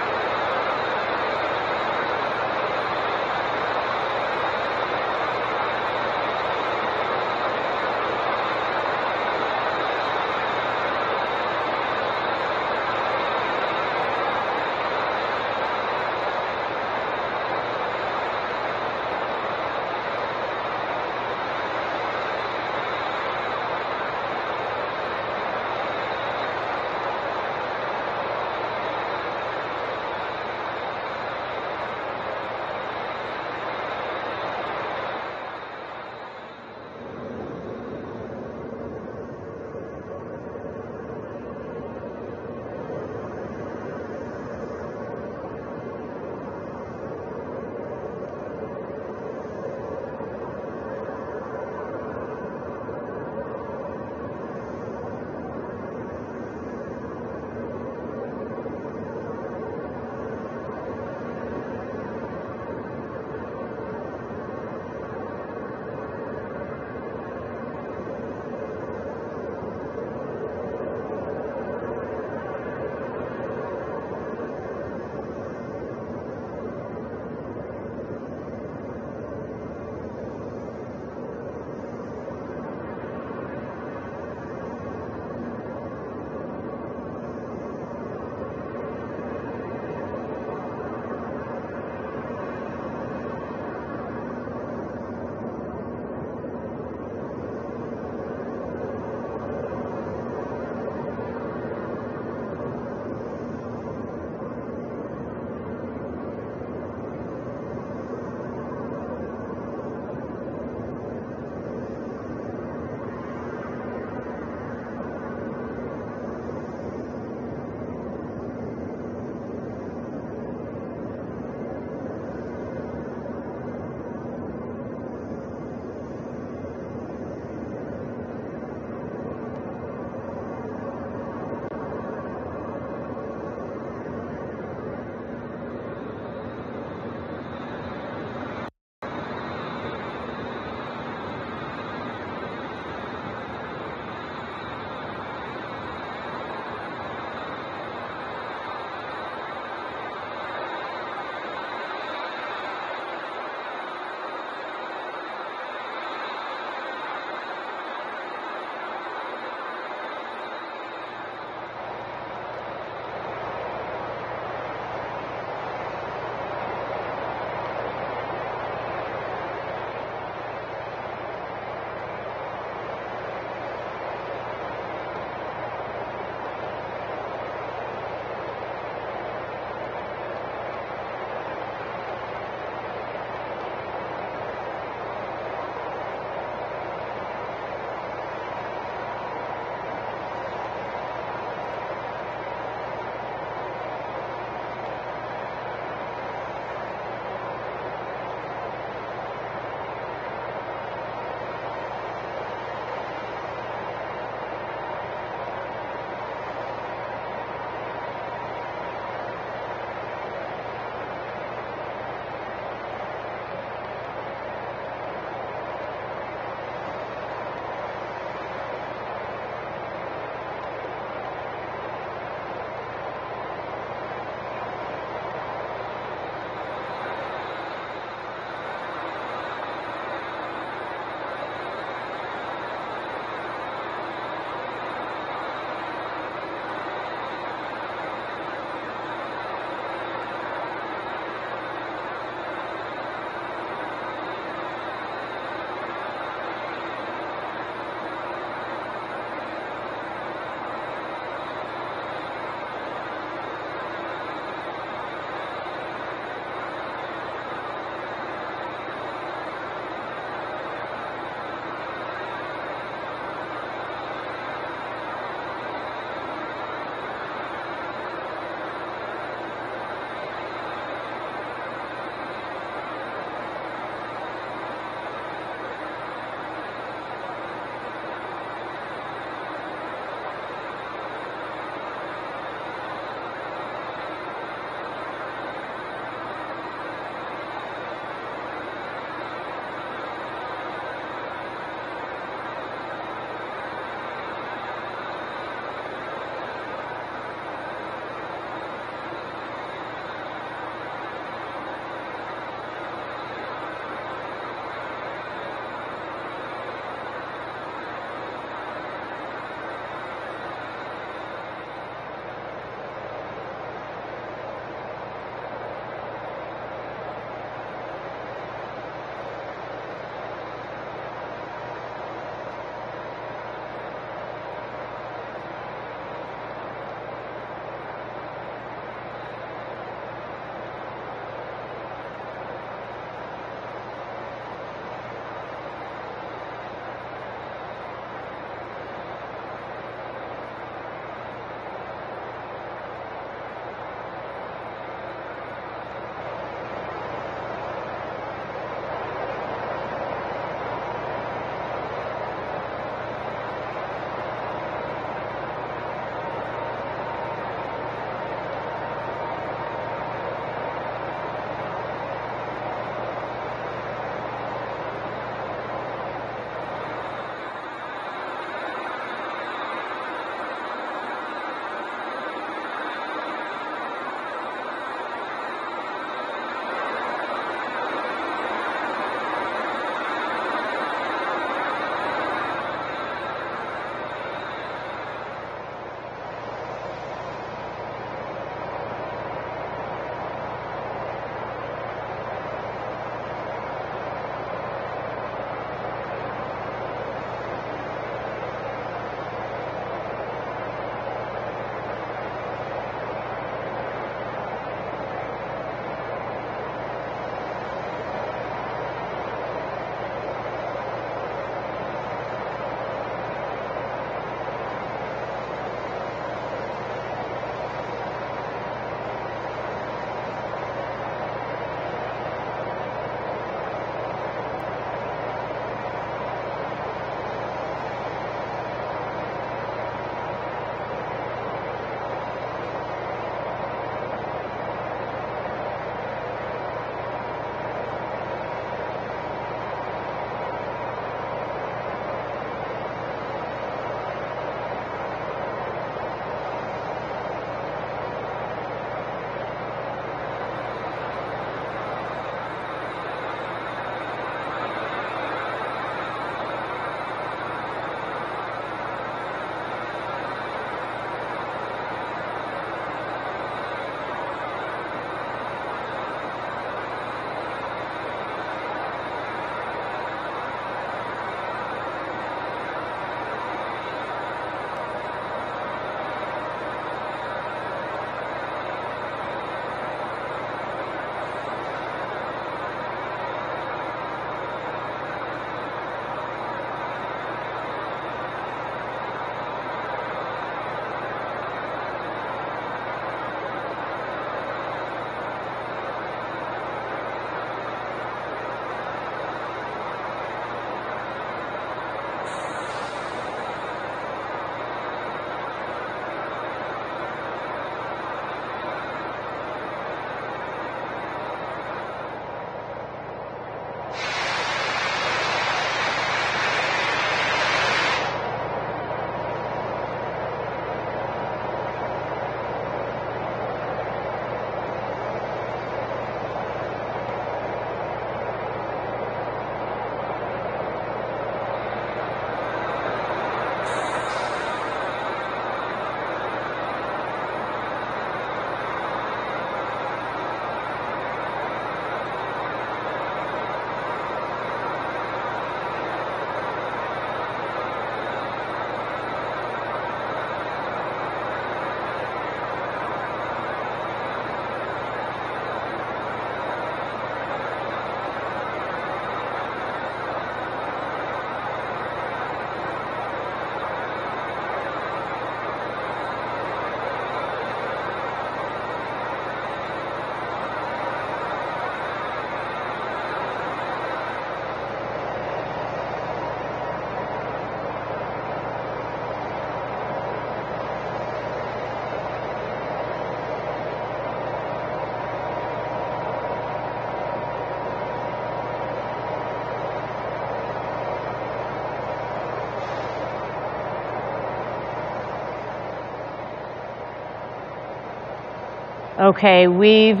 Okay, we've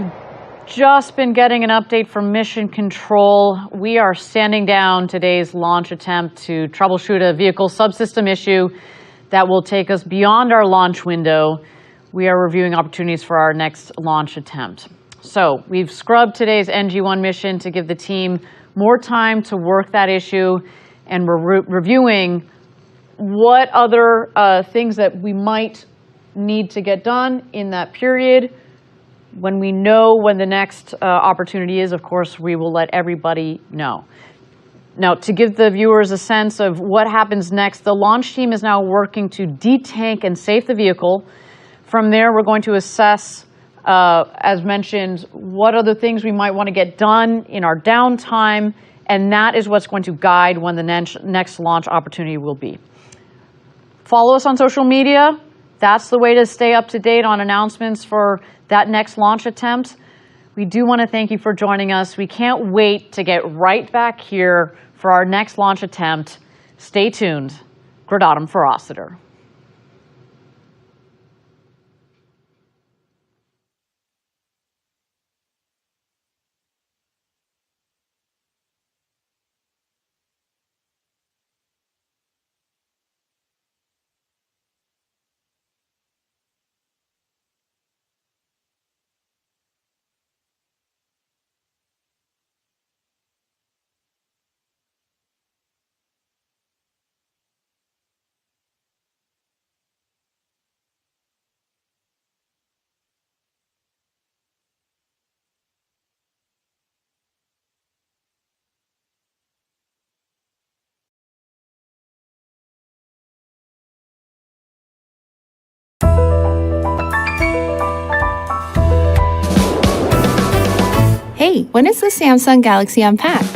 just been getting an update from Mission Control. We are standing down today's launch attempt to troubleshoot a vehicle subsystem issue that will take us beyond our launch window. We are reviewing opportunities for our next launch attempt. So we've scrubbed today's NG-1 mission to give the team more time to work that issue, and we're reviewing what other things that we might need to get done in that period. When we know when the next opportunity is, of course, we will let everybody know. Now, to give the viewers a sense of what happens next, the launch team is now working to detank and safe the vehicle. From there, we're going to assess, as mentioned, what other things we might want to get done in our downtime, and that is what's going to guide when the next launch opportunity will be. Follow us on social media. That's the way to stay up to date on announcements for that next launch attempt. We do want to thank you for joining us. We can't wait to get right back here for our next launch attempt. Stay tuned. Gradatum for Rossiter. Hey, when is the Samsung Galaxy Unpacked?